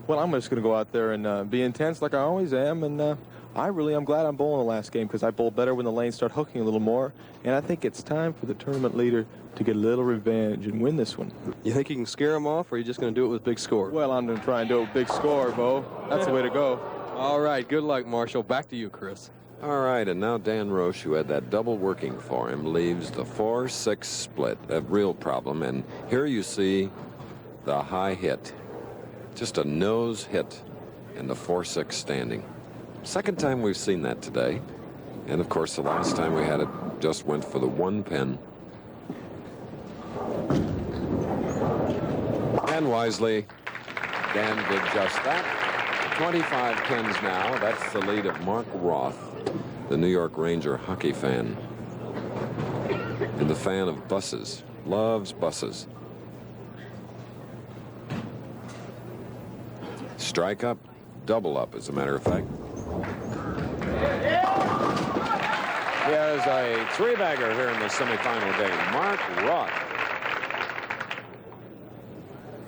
Well, I'm just going to go out there and be intense like I always am, and I'm glad I'm bowling the last game because I bowl better when the lanes start hooking a little more, and I think it's time for the tournament leader to get a little revenge and win this one. You think you can scare him off, or are you just going to do it with big score? Well, I'm going to try and do it with big score, Bo. That's the way to go. All right, good luck, Marshall. Back to you, Chris. All right, and now Dan Roche, who had that double working for him, leaves the 4-6 split, a real problem. And here you see the high hit, just a nose hit, and the 4-6 standing. Second time we've seen that today. And of course, the last time we had it just went for the 1 pin. And wisely, Dan did just that. 25 pins now. That's the lead of Mark Roth, the New York Ranger hockey fan, and the fan of buses. Loves buses. Strike up, double up, as a matter of fact. He has a 3-bagger here in the semifinal game. Mark Roth.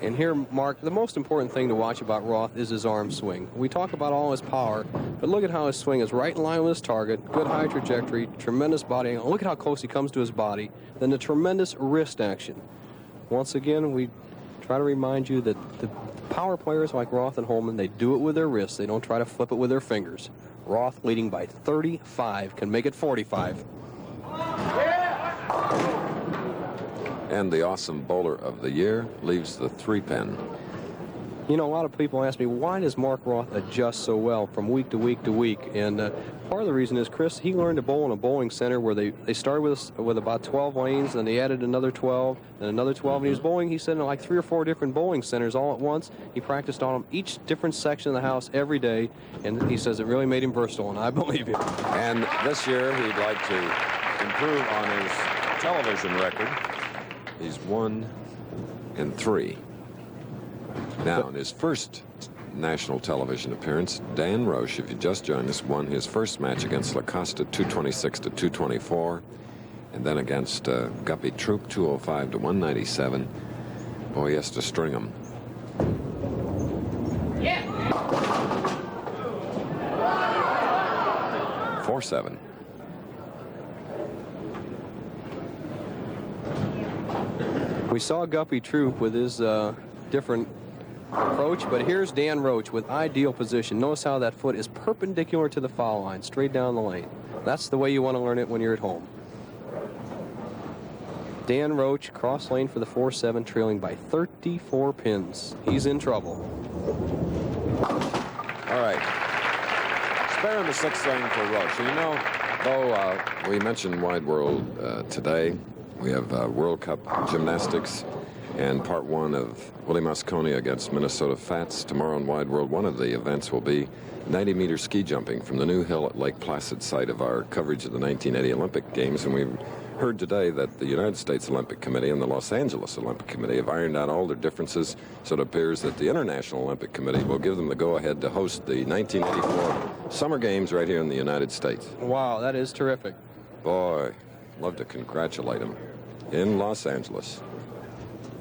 And here, Mark, the most important thing to watch about Roth is his arm swing. We talk about all his power, but look at how his swing is right in line with his target. Good high trajectory, tremendous body angle. Look at how close he comes to his body. Then the tremendous wrist action. Once again, we try to remind you that the power players like Roth and Holman, they do it with their wrists. They don't try to flip it with their fingers. Roth leading by 35, can make it 45. And the awesome bowler of the year leaves the 3-pin. You know, a lot of people ask me, why does Mark Roth adjust so well from week to week to week? And part of the reason is, Chris, he learned to bowl in a bowling center where they started with about 12 lanes, and they added another 12, and another 12. And he was bowling, he said, in like 3 or 4 different bowling centers all at once. He practiced on them, each different section of the house every day, and he says it really made him versatile, and I believe him. And this year, he'd like to improve on his television record. He's 1-3. Now, in his first national television appearance, Dan Roche, if you just joined us, won his first match against Acosta 226 to 224, and then against Guppy Troup 205 to 197. Boy, he has to string them. Yeah. 4-7. We saw Guppy Troup with his different approach, but here's Dan Roche with ideal position. Notice how that foot is perpendicular to the foul line, straight down the lane. That's the way you want to learn it when you're at home. Dan Roche, cross lane for the 4-7, trailing by 34 pins. He's in trouble. All right. Spare in the 6th lane for Roche. You know, though we mentioned Wide World today, we have World Cup gymnastics and part 1 of Willie Mosconi against Minnesota Fats. Tomorrow in Wide World, one of the events will be 90-meter ski jumping from the new hill at Lake Placid, site of our coverage of the 1980 Olympic Games. And we've heard today that the United States Olympic Committee and the Los Angeles Olympic Committee have ironed out all their differences, so it appears that the International Olympic Committee will give them the go-ahead to host the 1984 Summer Games right here in the United States. Wow, that is terrific. Boy, love to congratulate him in Los Angeles.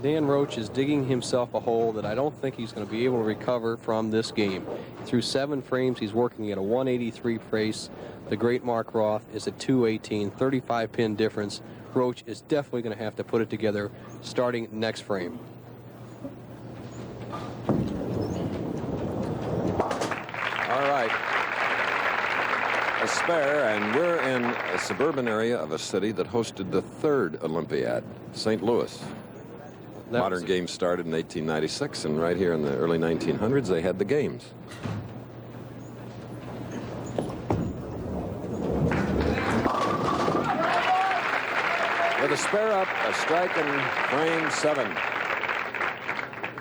Dan Roche is digging himself a hole that I don't think he's going to be able to recover from this game. Through 7 frames, he's working at a 183 pace. The great Mark Roth is at 218, 35-pin difference. Roche is definitely going to have to put it together starting next frame. All right. A spare, and we're in a suburban area of a city that hosted the 3rd Olympiad, St. Louis. Modern games started in 1896, and right here in the early 1900s, they had the games. With a spare up, a strike in frame 7.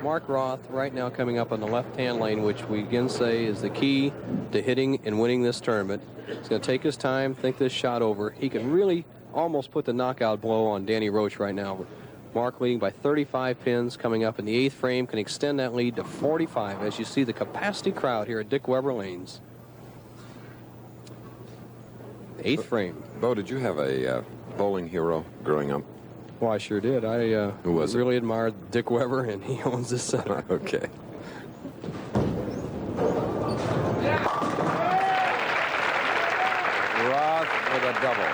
Mark Roth right now coming up on the left-hand lane, which we again say is the key to hitting and winning this tournament. He's going to take his time, think this shot over. He can really almost put the knockout blow on Danny Roche right now. Mark leading by 35 pins, coming up in the 8th frame, can extend that lead to 45 as you see the capacity crowd here at Dick Weber Lanes. 8th frame. Bo, did you have a bowling hero growing up? Well, I sure did. I Who was really admired Dick Weber, and he owns this center. Okay. Roth with a double.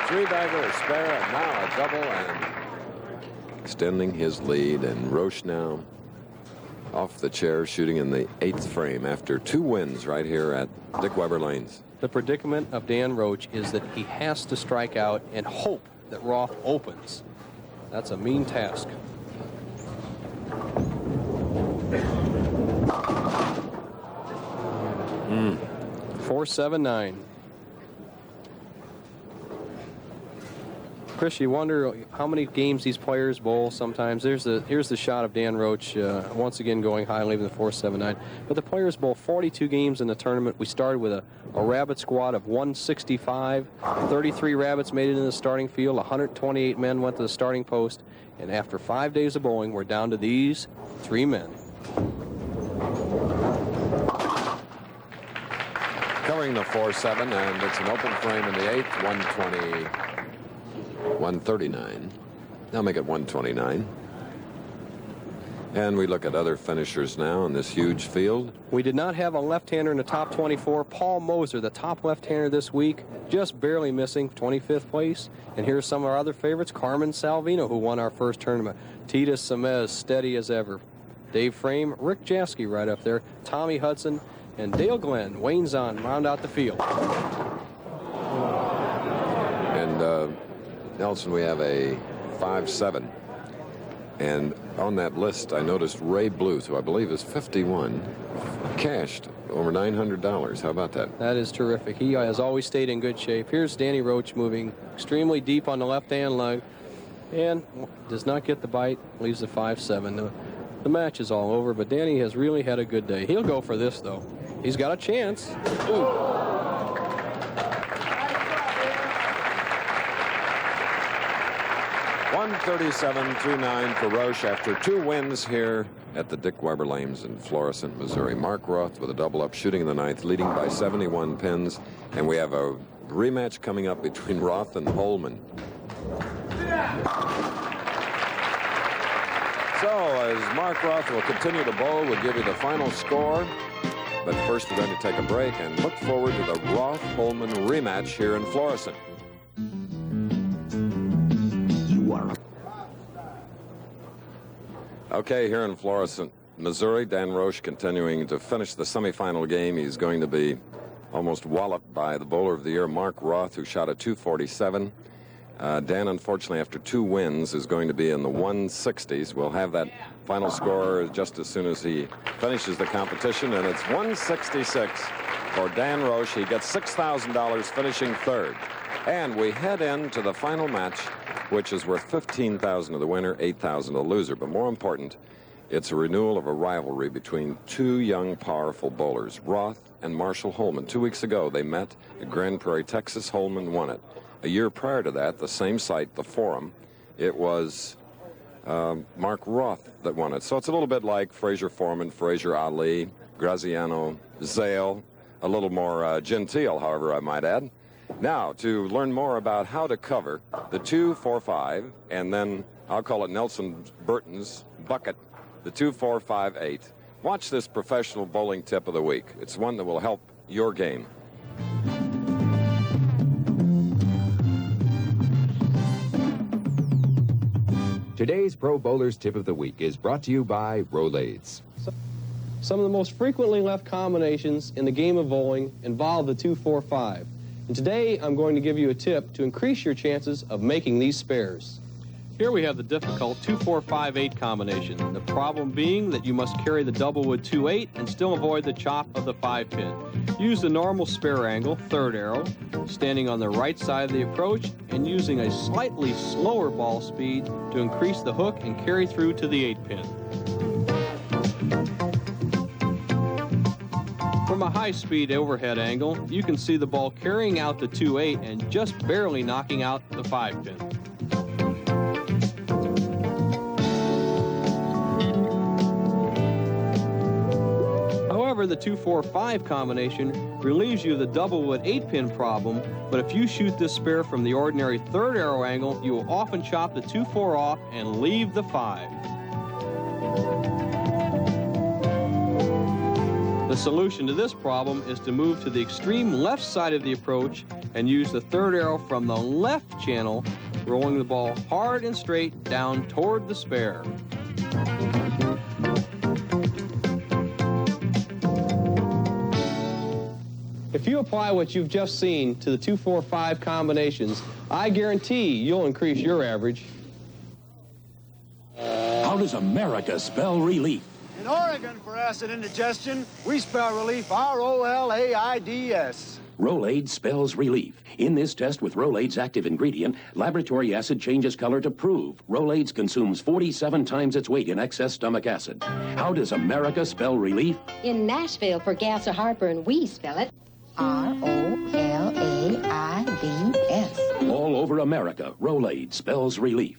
3-bagger, a spare, and now a double, and extending his lead. And Roche now off the chair, shooting in the 8th frame after 2 wins right here at Dick Weber Lanes. The predicament of Dan Roche is that he has to strike out and hope that Roth opens. That's a mean task. Mm. 4-7-9. Chris, you wonder how many games these players bowl sometimes. Here's the shot of Dan Roche once again going high, leaving the 4-7-9. But the players bowl 42 games in the tournament. We started with a rabbit squad of 165. 33 rabbits made it in the starting field. 128 men went to the starting post. And after 5 days of bowling, we're down to these 3 men. Covering the 4-7, and it's an open frame in the 8th, 120. 139. Now make it 129. And we look at other finishers now in this huge field. We did not have a left-hander in the top 24. Paul Moser, the top left-hander this week, just barely missing 25th place. And here's some of our other favorites. Carmen Salvino, who won our first tournament. Titus Semez, steady as ever. Dave Frame, Rick Jaskey right up there. Tommy Hudson, and Dale Glenn, Wayne Zahn round out the field. And Nelson, we have a 5-7. And on that list, I noticed Ray Bluth, who I believe is 51, cashed over $900. How about that? That is terrific. He has always stayed in good shape. Here's Danny Roche moving extremely deep on the left-hand leg and does not get the bite, leaves the 5-7. The match is all over, but Danny has really had a good day. He'll go for this, though. He's got a chance. Ooh. 137.29 for Roche after 2 wins here at the Dick Weber Lanes in Florissant, Missouri. Mark Roth with a double-up shooting in the 9th, leading by 71 pins. And we have a rematch coming up between Roth and Holman. So as Mark Roth will continue to bowl, we'll give you the final score. But first we're going to take a break and look forward to the Roth-Holman rematch here in Florissant. Okay, here in Florissant, Missouri, Dan Roche continuing to finish the semifinal game. He's going to be almost walloped by the bowler of the year, Mark Roth, who shot a 247. Dan, unfortunately, after 2 wins, is going to be in the 160s. We'll have that final score just as soon as he finishes the competition, and it's 166 for Dan Roche. He gets $6,000, finishing 3rd. And we head into the final match, which is worth $15,000 to the winner, $8,000 to the loser. But more important, it's a renewal of a rivalry between 2 young, powerful bowlers, Roth and Marshall Holman. 2 weeks ago, they met at Grand Prairie, Texas. Holman won it. A year prior to that, the same site, the Forum, it was Mark Roth that won it. So it's a little bit like Frazier Foreman, Frazier Ali, Graziano, Zale, a little more genteel, however, I might add. Now, to learn more about how to cover the 2-4-5, and then I'll call it Nelson Burton's bucket, the 2-4-5-8, watch this professional bowling tip of the week. It's one that will help your game. Today's Pro Bowler's Tip of the Week is brought to you by Rolaids. Some of the most frequently left combinations in the game of bowling involve the 2-4-5. And today, I'm going to give you a tip to increase your chances of making these spares. Here we have the difficult 2-4-5-8 combination. The problem being that you must carry the doublewood 2-8 and still avoid the chop of the 5-pin. Use the normal spare angle, 3rd arrow, standing on the right side of the approach and using a slightly slower ball speed to increase the hook and carry through to the 8-pin. From a high-speed overhead angle, you can see the ball carrying out the 2-8 and just barely knocking out the 5-pin. However, the 2-4-5 combination relieves you of the doublewood 8-pin problem, but if you shoot this spare from the ordinary 3rd arrow angle, you will often chop the 2-4 off and leave the 5. The solution to this problem is to move to the extreme left side of the approach and use the 3rd arrow from the left channel, rolling the ball hard and straight down toward the spare. If you apply what you've just seen to the 2-4-5 combinations, I guarantee you'll increase your average. How does America spell relief? In Oregon, for acid indigestion, we spell relief R-O-L-A-I-D-S. Rolaids spells relief. In this test with Rolaids active ingredient, laboratory acid changes color to prove Rolaids consumes 47 times its weight in excess stomach acid. How does America spell relief? In Nashville, for gas or heartburn, we spell it R-O-L-A-I-D-S. All over America, Rolaids spells relief.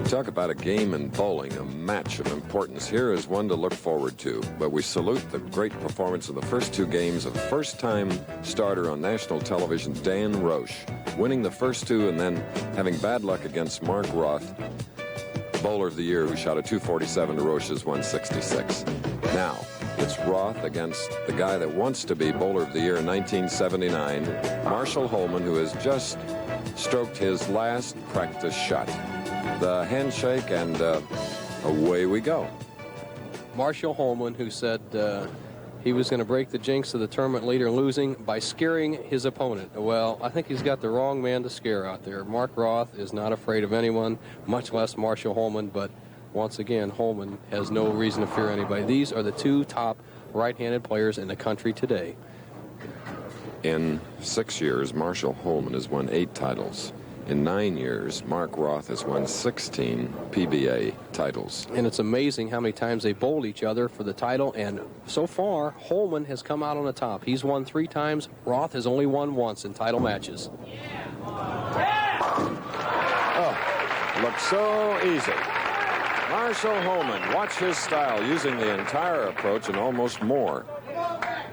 Talk about a game in bowling, a match of importance. Here is one to look forward to. But we salute the great performance of the first 2 games of first-time starter on national television, Dan Roche, winning the first 2 and then having bad luck against Mark Roth, bowler of the year, who shot a 247 to Roche's 166. Now, it's Roth against the guy that wants to be bowler of the year in 1979, Marshall Holman, who has just stroked his last practice shot. The handshake, and away we go. Marshall Holman, who said he was going to break the jinx of the tournament leader losing by scaring his opponent. Well, I think he's got the wrong man to scare out there. Mark Roth is not afraid of anyone, much less Marshall Holman, but once again, Holman has no reason to fear anybody. These are the two top right-handed players in the country today. In 6 years, Marshall Holman has won 8 titles. In 9 years, Mark Roth has won 16 PBA titles. And it's amazing how many times they bowled each other for the title, and so far, Holman has come out on the top. He's won 3 times. Roth has only won once in title matches. Oh, looks so easy. Marshall Holman, watch his style, using the entire approach and almost more.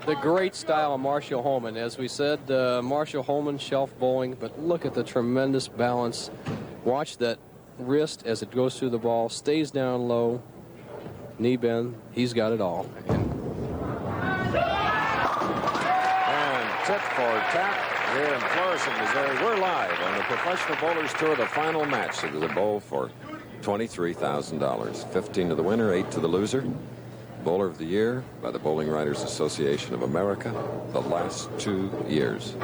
The great style of Marshall Holman. As we said, Marshall Holman shelf bowling, but look at the tremendous balance. Watch that wrist as it goes through the ball, stays down low, knee bend. He's got it all. And tit for tat here in Florissant, Missouri. We're live on the Professional Bowlers Tour, the final match of the bowl for $23,000. 15 to the winner, 8 to the loser. Bowler of the Year by the Bowling Writers Association of America the last 2 years.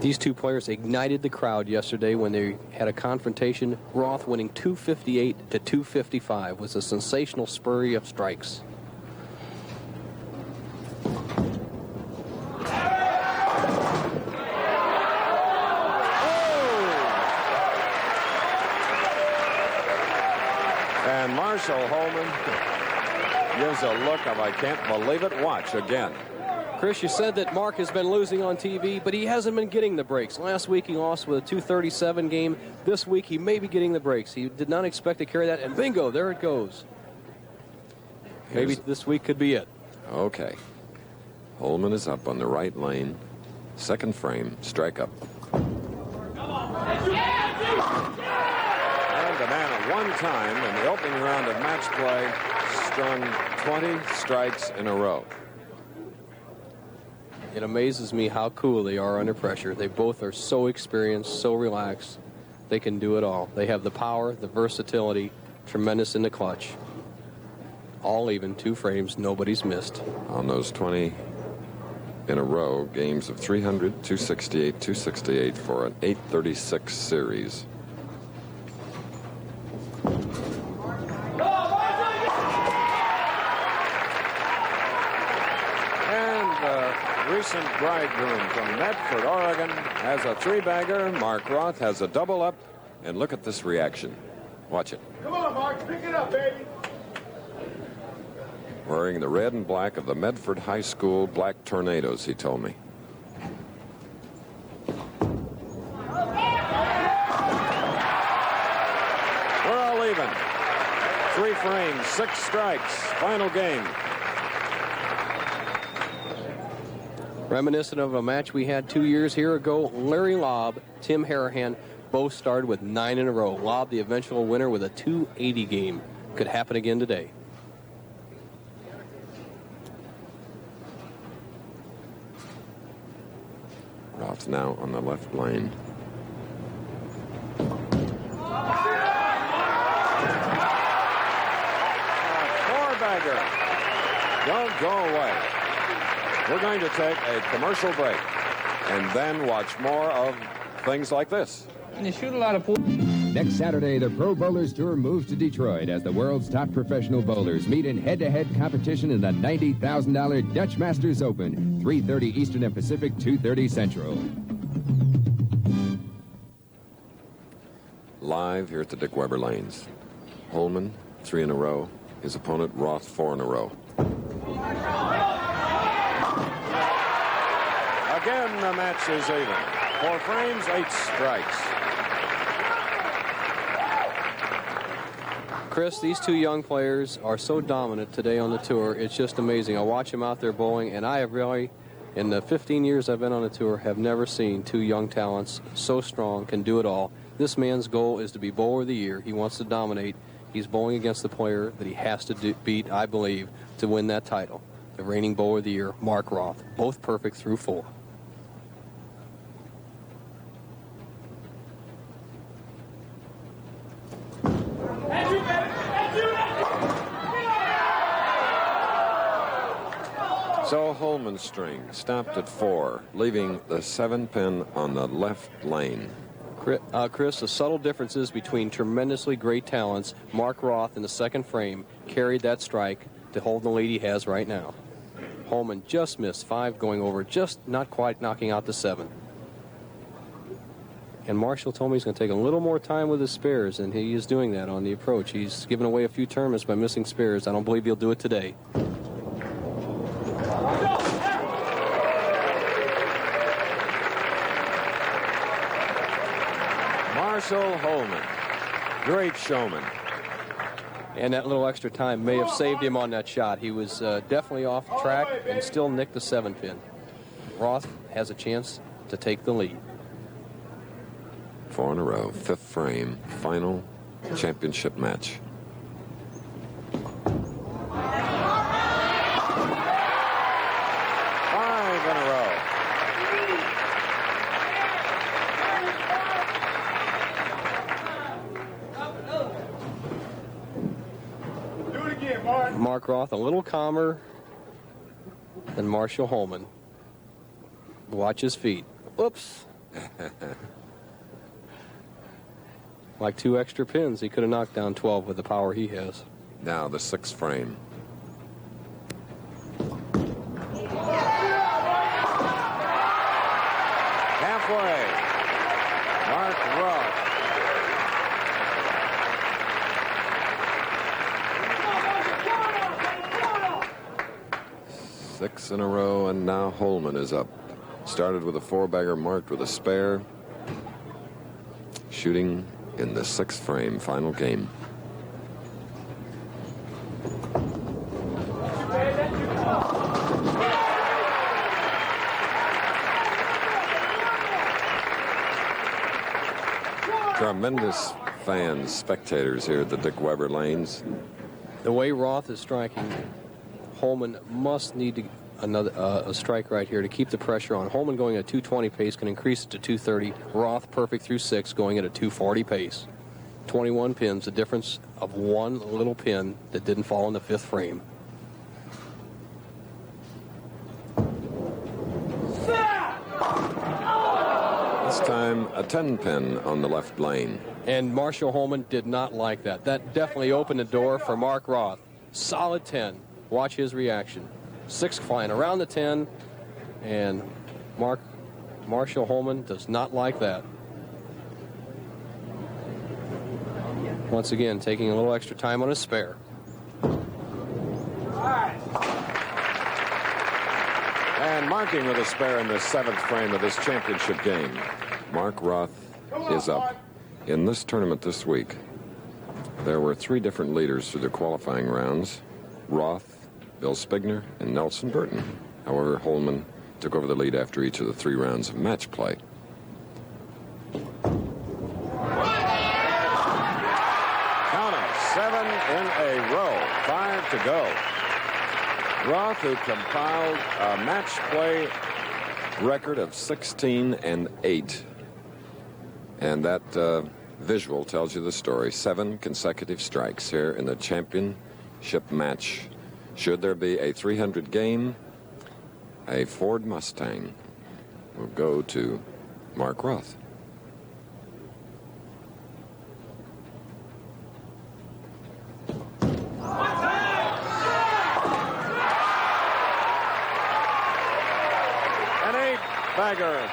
These two players ignited the crowd yesterday when they had a confrontation. Roth winning 258 to 255 was a sensational spurry of strikes. And Marshall Holman gives a look of I can't believe it. Watch again. Chris, you said that Mark has been losing on TV, but he hasn't been getting the breaks. Last week he lost with a 237 game. This week he may be getting the breaks. He did not expect to carry that, and bingo, there it goes. Maybe this week could be it. Okay. Holman is up on the right lane. Second frame, strike up. And the man at one time in the opening round of match play strung 20 strikes in a row. It amazes me how cool they are under pressure. They both are so experienced, so relaxed. They can do it all. They have the power, the versatility, tremendous in the clutch. All even, 2 frames, nobody's missed. On those 20 in a row, games of 300, 268, 268 for an 836 series. Recent bridegroom from Medford, Oregon, has a 3-bagger. Mark Roth has a double up. And look at this reaction. Watch it. Come on, Mark. Pick it up, baby. Wearing the red and black of the Medford High School Black Tornadoes, he told me. We're all even. 3 frames, 6 strikes. Final game. Reminiscent of a match we had 2 years here ago, Larry Lobb, Tim Harahan, both started with 9 in a row. Lobb, the eventual winner, with a 280 game. Could happen again today. Roth now on the left lane. Four-bagger. Don't go away. We're going to take a commercial break and then watch more of things like this. And you shoot a lot of pool. Next Saturday, the Pro Bowlers Tour moves to Detroit as the world's top professional bowlers meet in head-to-head competition in the $90,000 Dutch Masters Open, 3:30 Eastern and Pacific, 2:30 Central. Live here at the Dick Weber Lanes. Holman, 3 in a row. His opponent, Roth, 4 in a row. Again, the match is even. 4 frames, 8 strikes. Chris, these two young players are so dominant today on the tour. It's just amazing. I watch them out there bowling, and I have really, in the 15 years I've been on the tour, have never seen 2 young talents so strong, can do it all. This man's goal is to be bowler of the year. He wants to dominate. He's bowling against the player that he has to beat, I believe, to win that title. The reigning bowler of the year, Mark Roth. Both perfect through 4. So Holman's string stopped at 4, leaving the 7-pin on the left lane. Chris, the subtle differences between tremendously great talents, Mark Roth in the second frame, carried that strike to hold the lead he has right now. Holman just missed 5 going over, just not quite knocking out the 7. And Marshall told me he's going to take a little more time with his spares, and he is doing that on the approach. He's given away a few tournaments by missing spares. I don't believe he'll do it today. Marshall Holman, great showman. And that little extra time may have saved him on that shot. He was definitely off track and still nicked the 7-pin. Roth has a chance to take the lead. 4 in a row, 5th frame, final championship match. Five in a row. Do it again, Mark. Mark Roth a little calmer than Marshall Holman. Watch his feet. Whoops. Like 2 extra pins, he could have knocked down 12 with the power he has. Now the 6th frame. Halfway. Mark Roth. Six in a row, and now Holman is up. Started with a 4-bagger marked with a spare. Shooting in the 6th frame, final game. Tremendous fans, spectators here at the Dick Weber lanes. The way Roth is striking, Holman must need a strike right here to keep the pressure on. Holman going at 220 pace can increase it to 230. Roth perfect through 6, going at a 240 pace. 21 pins, the difference of 1 little pin that didn't fall in the 5th frame. This time a 10-pin on the left lane. And Marshall Holman did not like that. That definitely opened the door for Mark Roth. Solid 10. Watch his reaction. 6 flying around the 10, and Marshall Holman does not like that. Once again, taking a little extra time on his spare. And marking with a spare in the 7th frame of this championship game. Mark Roth is up. In this tournament this week, there were 3 different leaders through the qualifying rounds. Roth, Bill Spigner, and Nelson Burton. However, Holman took over the lead after each of the 3 rounds of match play. Count 'em, 7 in a row, 5 to go. Roth, who compiled a match play record of 16-8. And that visual tells you the story. 7 consecutive strikes here in the championship match. Should there be a 300 game, a Ford Mustang will go to Mark Roth. An 8-bagger,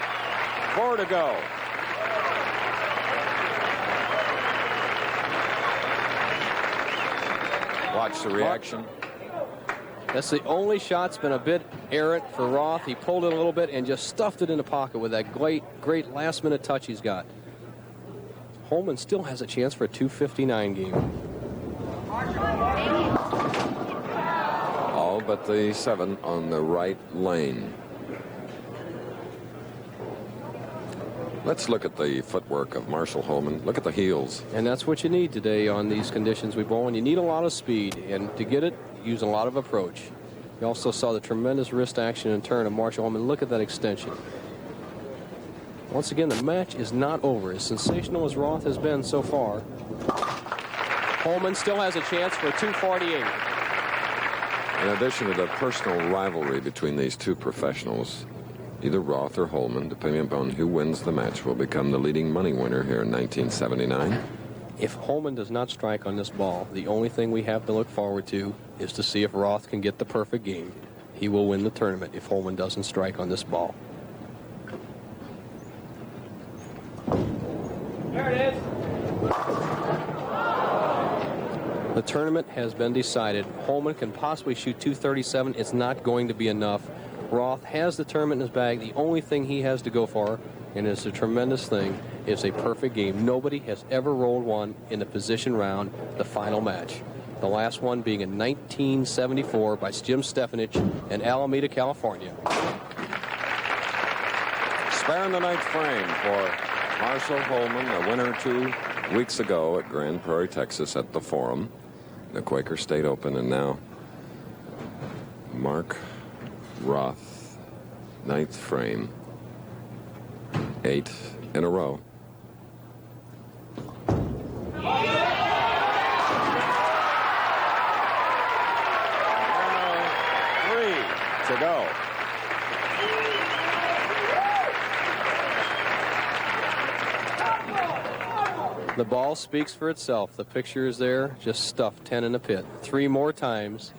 4 to go. Watch the reaction. That's the only shot's been a bit errant for Roth. He pulled it a little bit and just stuffed it in the pocket with that great last-minute touch he's got. Holman still has a chance for a 259 game. All but the 7 on the right lane. Let's look at the footwork of Marshall Holman. Look at the heels. And that's what you need today on these conditions we bowl in. You need a lot of speed, and to get it, use a lot of approach. You also saw the tremendous wrist action and turn of Marshall Holman. Look at that extension. Once again, the match is not over. As sensational as Roth has been so far, Holman still has a chance for a 248. In addition to the personal rivalry between these two professionals, either Roth or Holman, depending upon who wins the match, will become the leading money winner here in 1979. If Holman does not strike on this ball, the only thing we have to look forward to is to see if Roth can get the perfect game. He will win the tournament if Holman doesn't strike on this ball. There it is. The tournament has been decided. Holman can possibly shoot 237. It's not going to be enough. Roth has the tournament in his bag. The only thing he has to go for, and it's a tremendous thing, is a perfect game. Nobody has ever rolled one in the position round, the final match. The last one being in 1974 by Jim Stefanich in Alameda, California. Spare in the ninth frame for Marshall Holman, a winner 2 weeks ago at Grand Prairie, Texas at the Forum, the Quaker State Open, and now Mark Roth, ninth frame, 8 in a row. 3 to go. The ball speaks for itself. The picture is there, just stuffed 10 in the pit. 3 more times,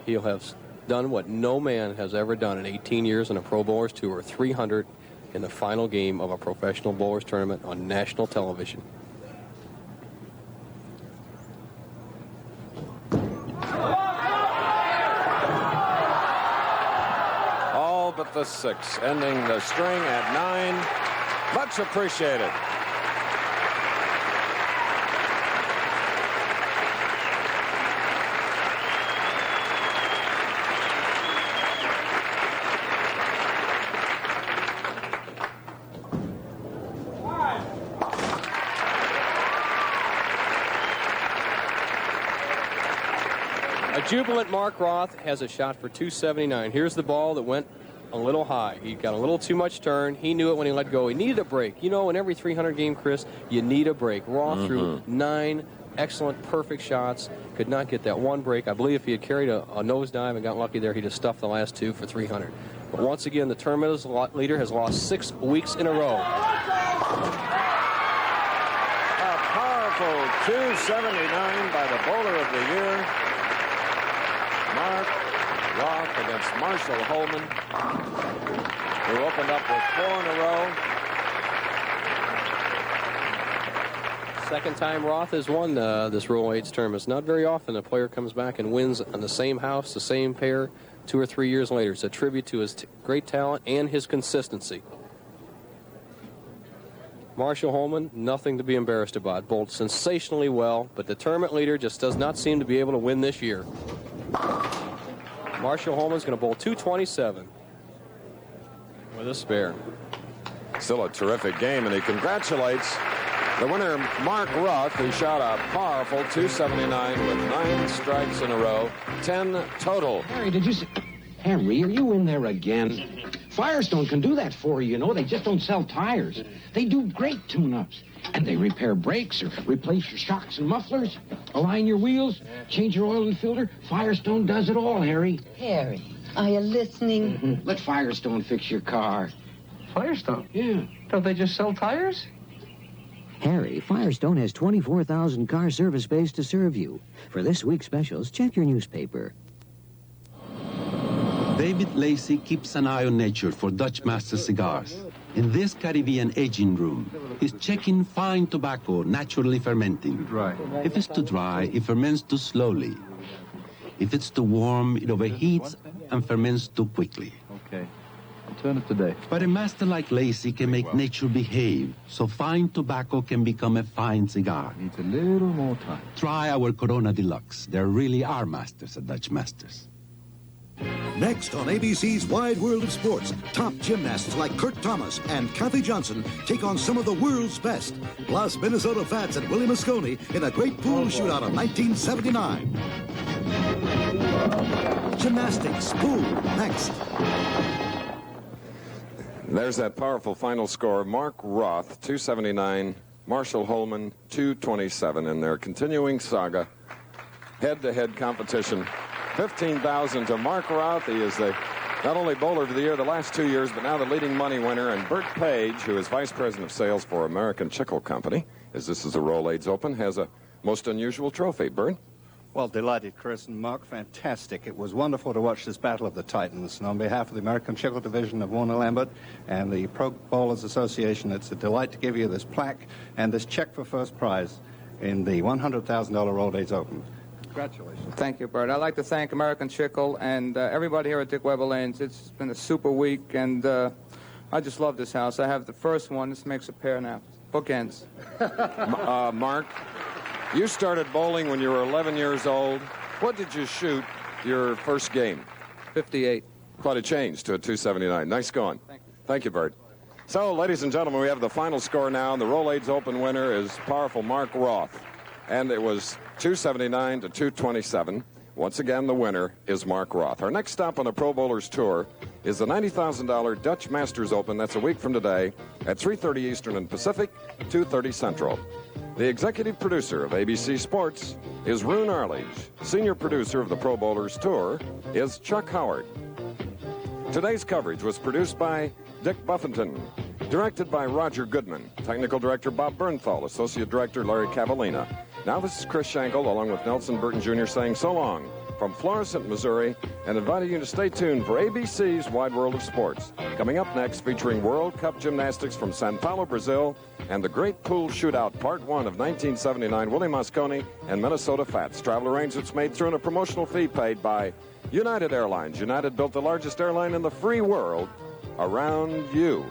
he'll have done what no man has ever done in 18 years on a Pro Bowlers Tour, 300 in the final game of a professional bowlers tournament on national television. All but the 6, ending the string at 9. Much appreciated. Jubilant Mark Roth has a shot for 279. Here's the ball that went a little high. He got a little too much turn. He knew it when he let go. He needed a break. You know, in every 300 game, Chris, you need a break. Roth threw 9 excellent, perfect shots. Could not get that one break. I believe if he had carried a nosedive and got lucky there, he'd have stuffed the last 2 for 300. But once again, the tournament leader has lost 6 weeks in a row. A powerful 279 by the bowler of the year, Mark Roth, against Marshall Holman, who opened up with 4 in a row. Second time Roth has won this Rolaids tournament. It's not very often a player comes back and wins on the same house, the same pair, 2 or 3 years later. It's a tribute to his great talent and his consistency. Marshall Holman, nothing to be embarrassed about. Bowled sensationally well, but the tournament leader just does not seem to be able to win this year. Marshall Holman's going to bowl 227 with a spare. Still a terrific game, and he congratulates the winner, Mark Roth, who shot a powerful 279 with 9 strikes in a row, 10 total. Harry, did you see? Harry, are you in there again? Firestone can do that for you, you know. They just don't sell tires. They do great tune-ups. And they repair brakes or replace your shocks and mufflers, align your wheels, change your oil and filter. Firestone does it all, Harry. Harry, are you listening? Let Firestone fix your car. Firestone? Yeah. Don't they just sell tires? Harry, Firestone has 24,000 car service bays to serve you. For this week's specials, check your newspaper. David Lacey keeps an eye on nature for Dutch Master cigars. In this Caribbean aging room, he's checking fine tobacco naturally fermenting. Right. If it's too dry, it ferments too slowly. If it's too warm, it overheats and ferments too quickly. Okay. I'll turn it today. But a master like Lacey can make nature behave, so fine tobacco can become a fine cigar. Needs a little more time. Try our Corona Deluxe. There really are masters at Dutch Masters. Next on ABC's Wide World of Sports, top gymnasts like Kurt Thomas and Kathy Johnson take on some of the world's best. Plus, Minnesota Fats and Willie Mosconi in a great pool shootout of 1979. Gymnastics, pool, next. There's that powerful final score. Mark Roth, 279. Marshall Holman, 227. In their continuing saga, head-to-head competition $15,000 to Mark Roth. He is the not only bowler of the year the last 2 years, but now the leading money winner. And Bert Page, who is vice president of sales for American Chicle Company, as this is the Rolaids Open, has a most unusual trophy. Bert? Well, delighted, Chris and Mark. Fantastic. It was wonderful to watch this Battle of the Titans. And on behalf of the American Chicle Division of Warner Lambert and the Pro Bowlers Association, it's a delight to give you this plaque and this check for first prize in the $100,000 Rolaids Open. Congratulations. Thank you, Bert. I'd like to thank American Chicle and everybody here at Dick Weber Lanes. It's been a super week, and I just love this house. I have the first one. This makes a pair now. Bookends. Mark, you started bowling when you were 11 years old. What did you shoot your first game? 58. Quite a change to a 279. Nice going. Thank you. Thank you, Bert. So, ladies and gentlemen, we have the final score now. The Rolaids Open winner is powerful Mark Roth. And it was 279 to 227. Once again, the winner is Mark Roth. Our next stop on the Pro Bowlers Tour is the $90,000 Dutch Masters Open. That's a week from today at 3:30 Eastern and Pacific, 2:30 Central. The executive producer of ABC Sports is Roone Arledge. Senior producer of the Pro Bowlers Tour is Chuck Howard. Today's coverage was produced by Dick Buffington, directed by Roger Goodman, technical director Bob Bernthal, associate director Larry Cavallina. Now this is Chris Schenkel, along with Nelson Burton Jr., saying so long from Florissant, Missouri, and inviting you to stay tuned for ABC's Wide World of Sports. Coming up next, featuring World Cup gymnastics from Sao Paulo, Brazil, and the Great Pool Shootout, Part 1 of 1979, Willie Mosconi and Minnesota Fats. Travel arrangements made through a promotional fee paid by United Airlines. United built the largest airline in the free world around you.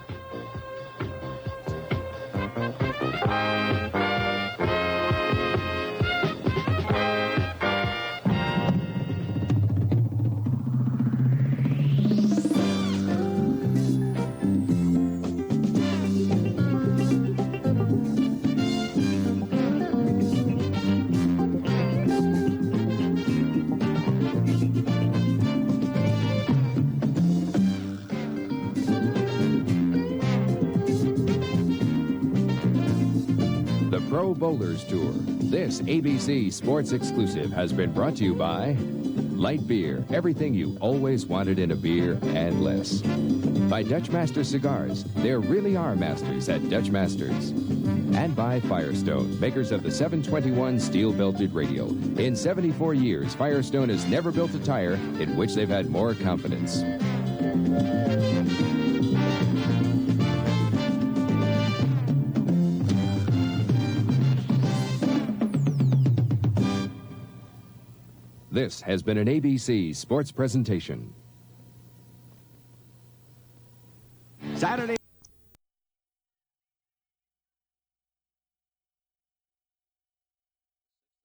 Pro Bowlers Tour. This ABC Sports exclusive has been brought to you by Light Beer, everything you always wanted in a beer and less. By Dutch Master Cigars, there really are masters at Dutch Masters. And by Firestone, makers of the 721 steel-belted radio. In 74 years, Firestone has never built a tire in which they've had more confidence. This has been an ABC Sports presentation. Saturday.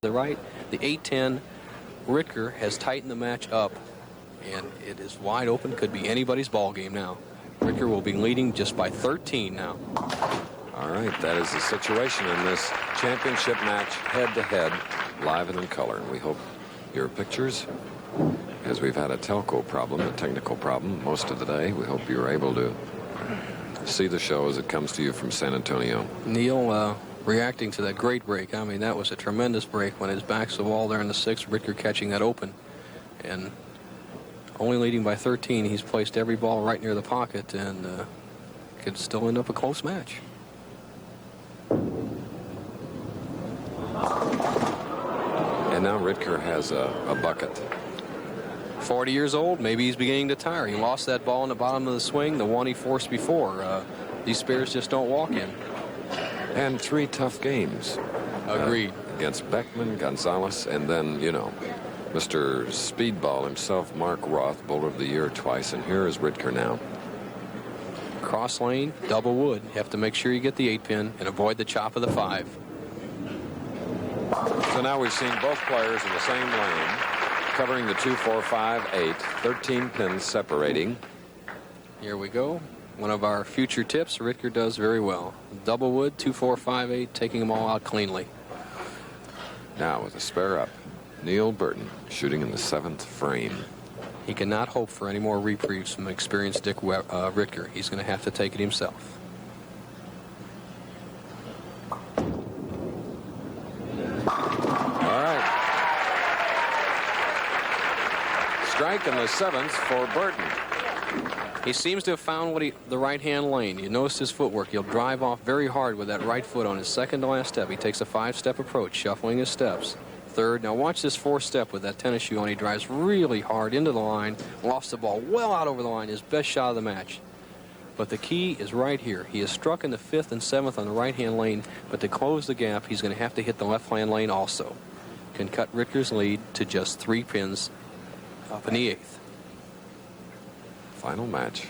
The right, the 8-10, Ricker has tightened the match up, and it is wide open. Could be anybody's ball game now. Ricker will be leading just by 13 now. All right, that is the situation in this championship match, head-to-head, live and in color. And we hope your pictures, as we've had a telco problem, a technical problem most of the day. We hope you're able to see the show as it comes to you from San Antonio. Neil reacting to that great break. I mean, that was a tremendous break when his back's to the wall there in the sixth. Ricker catching that open. And only leading by 13, he's placed every ball right near the pocket, and could still end up a close match. And now Ricker has a bucket. 40 years old, maybe he's beginning to tire. He lost that ball in the bottom of the swing, the one he forced before. These spares just don't walk in. And 3 tough games. Agreed. Against Beckman, Gonzalez, and then, you know, Mr. Speedball himself, Mark Roth, bowler of the year twice. And here is Ricker now. Cross lane, double wood. You have to make sure you get the 8-pin and avoid the chop of the 5. So now we've seen both players in the same lane, covering the 2, 4, 5, 8, 13 pins separating. Here we go. One of our future tips, Ricker does very well. Double wood, 2, 4, 5, 8, taking them all out cleanly. Now with a spare up, Neil Burton shooting in the 7th frame. He cannot hope for any more reprieves from experienced Ricker. He's going to have to take it himself. strike in the 7th for Burton. He seems to have found the right-hand lane. You notice his footwork. He'll drive off very hard with that right foot on his second to last step. He takes a 5-step approach, shuffling his steps. Third. Now watch this 4th step with that tennis shoe on. He drives really hard into the line, lofts the ball well out over the line. His best shot of the match. But the key is right here. He is struck in the 5th and 7th on the right-hand lane, but to close the gap, he's going to have to hit the left-hand lane also. Can cut Ritker's lead to just 3 pins up in the 8th. Final match.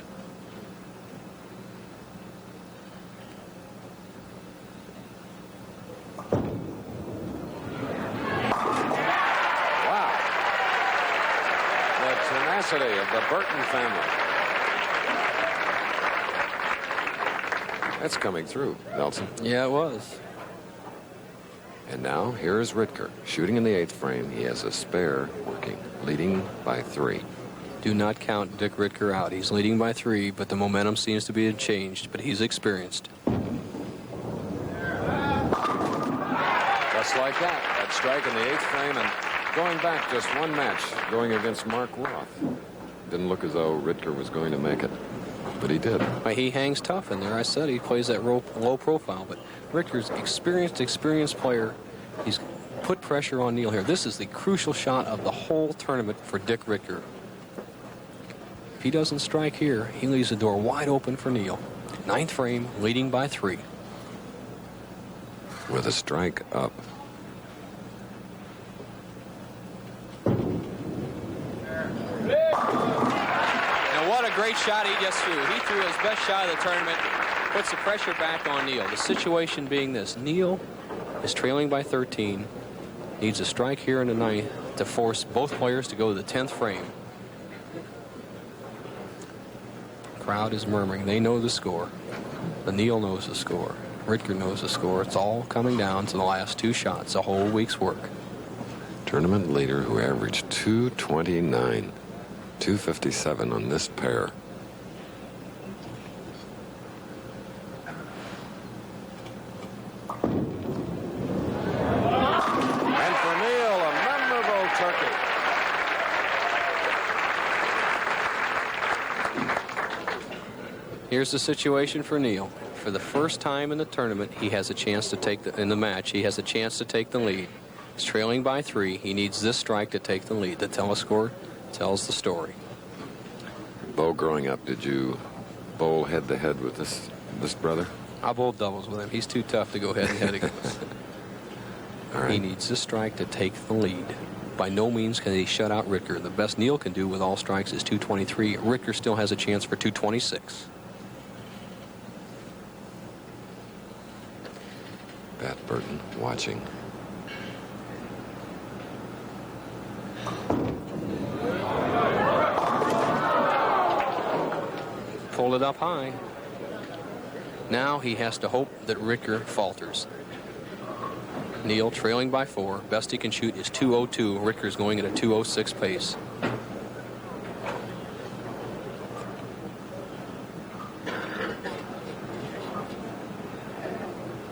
Wow. The tenacity of the Burton family. That's coming through, Nelson. Yeah, it was. And now, here's Ritker. Shooting in the 8th frame. He has a spare working, leading by 3. Do not count Dick Ritker out. He's leading by 3, but the momentum seems to be changed, but he's experienced. Just like that. That strike in the 8th frame, and going back just one match, going against Mark Roth. Didn't look as though Ritker was going to make it, but he did. He hangs tough in there. I said he plays that low profile, but Ritker's experienced player. He's put pressure on Neil here. This is the crucial shot of the whole tournament for Dick Ritker. If he doesn't strike here, he leaves the door wide open for Neil. 9th frame, leading by 3. With a strike up. And what a great shot he just threw. He threw his best shot of the tournament, puts the pressure back on Neil. The situation being this: Neil is trailing by 13, needs a strike here in the 9th to force both players to go to the 10th frame. Crowd is murmuring. They know the score. But Neil knows the score. Ritker knows the score. It's all coming down to the last 2 shots, a whole week's work. Tournament leader who averaged 229, 257 on this pair. And for Neil, a memorable turkey. Here's the situation for Neil. For the first time in the tournament, he has a chance to take in the match. He has a chance to take the lead. He's trailing by 3. He needs this strike to take the lead. The telescore tells the story. Bo, growing up, did you bowl head-to-head with this brother? I bowled doubles with him. He's too tough to go head-to-head against. All right. He needs this strike to take the lead. By no means can he shut out Ritker. The best Neil can do with all strikes is 223. Ritker still has a chance for 226. Pat Burton watching. Pulled it up high. Now he has to hope that Ritker falters. Neil trailing by 4. Best he can shoot is 202. Ritker's going at a 206 pace.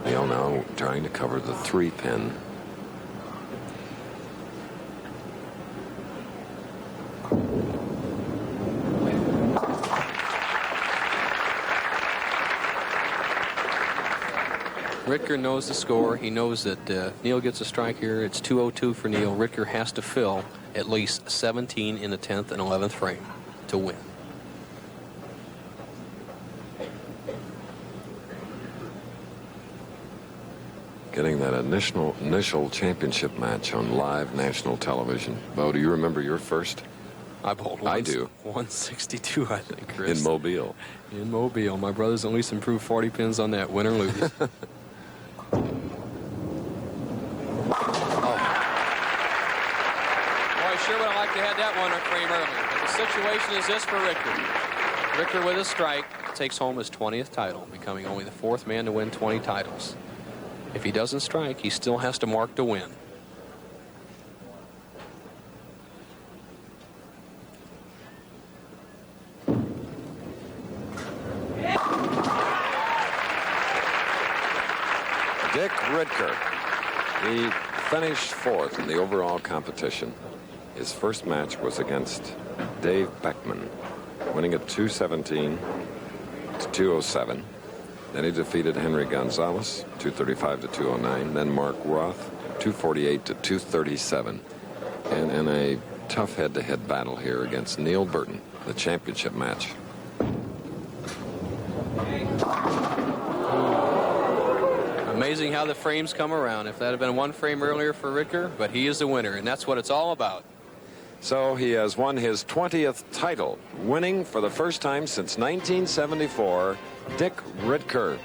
Neil now trying to cover the 3-pin. Ritker knows the score. He knows that Neil gets a strike here. It's 202 for Neil. Ritker has to fill at least 17 in the 10th and 11th frame to win. Getting that initial championship match on live national television. Bo, do you remember your first? I bowled I do. 162, I think, Chris. In Mobile. In Mobile. My brothers at least improved 40 pins on that, win or lose. Oh. Boy, I sure would have liked to have that one frame early. But the situation is this for Ritker. Ritker with a strike takes home his 20th title, becoming only the 4th man to win 20 titles. If he doesn't strike, he still has to mark to win. Dick Ritker. He finished 4th in the overall competition. His first match was against Dave Beckman, winning at 217 to 207. Then he defeated Henry Gonzalez, 235 to 209. Then Mark Roth, 248 to 237. And in a tough head-to-head battle here against Neil Burton, the championship match. Amazing how the frames come around. If that had been one frame earlier for Ricker, but he is the winner, and that's what it's all about. So he has won his 20th title, winning for the first time since 1974, Dick Ritker.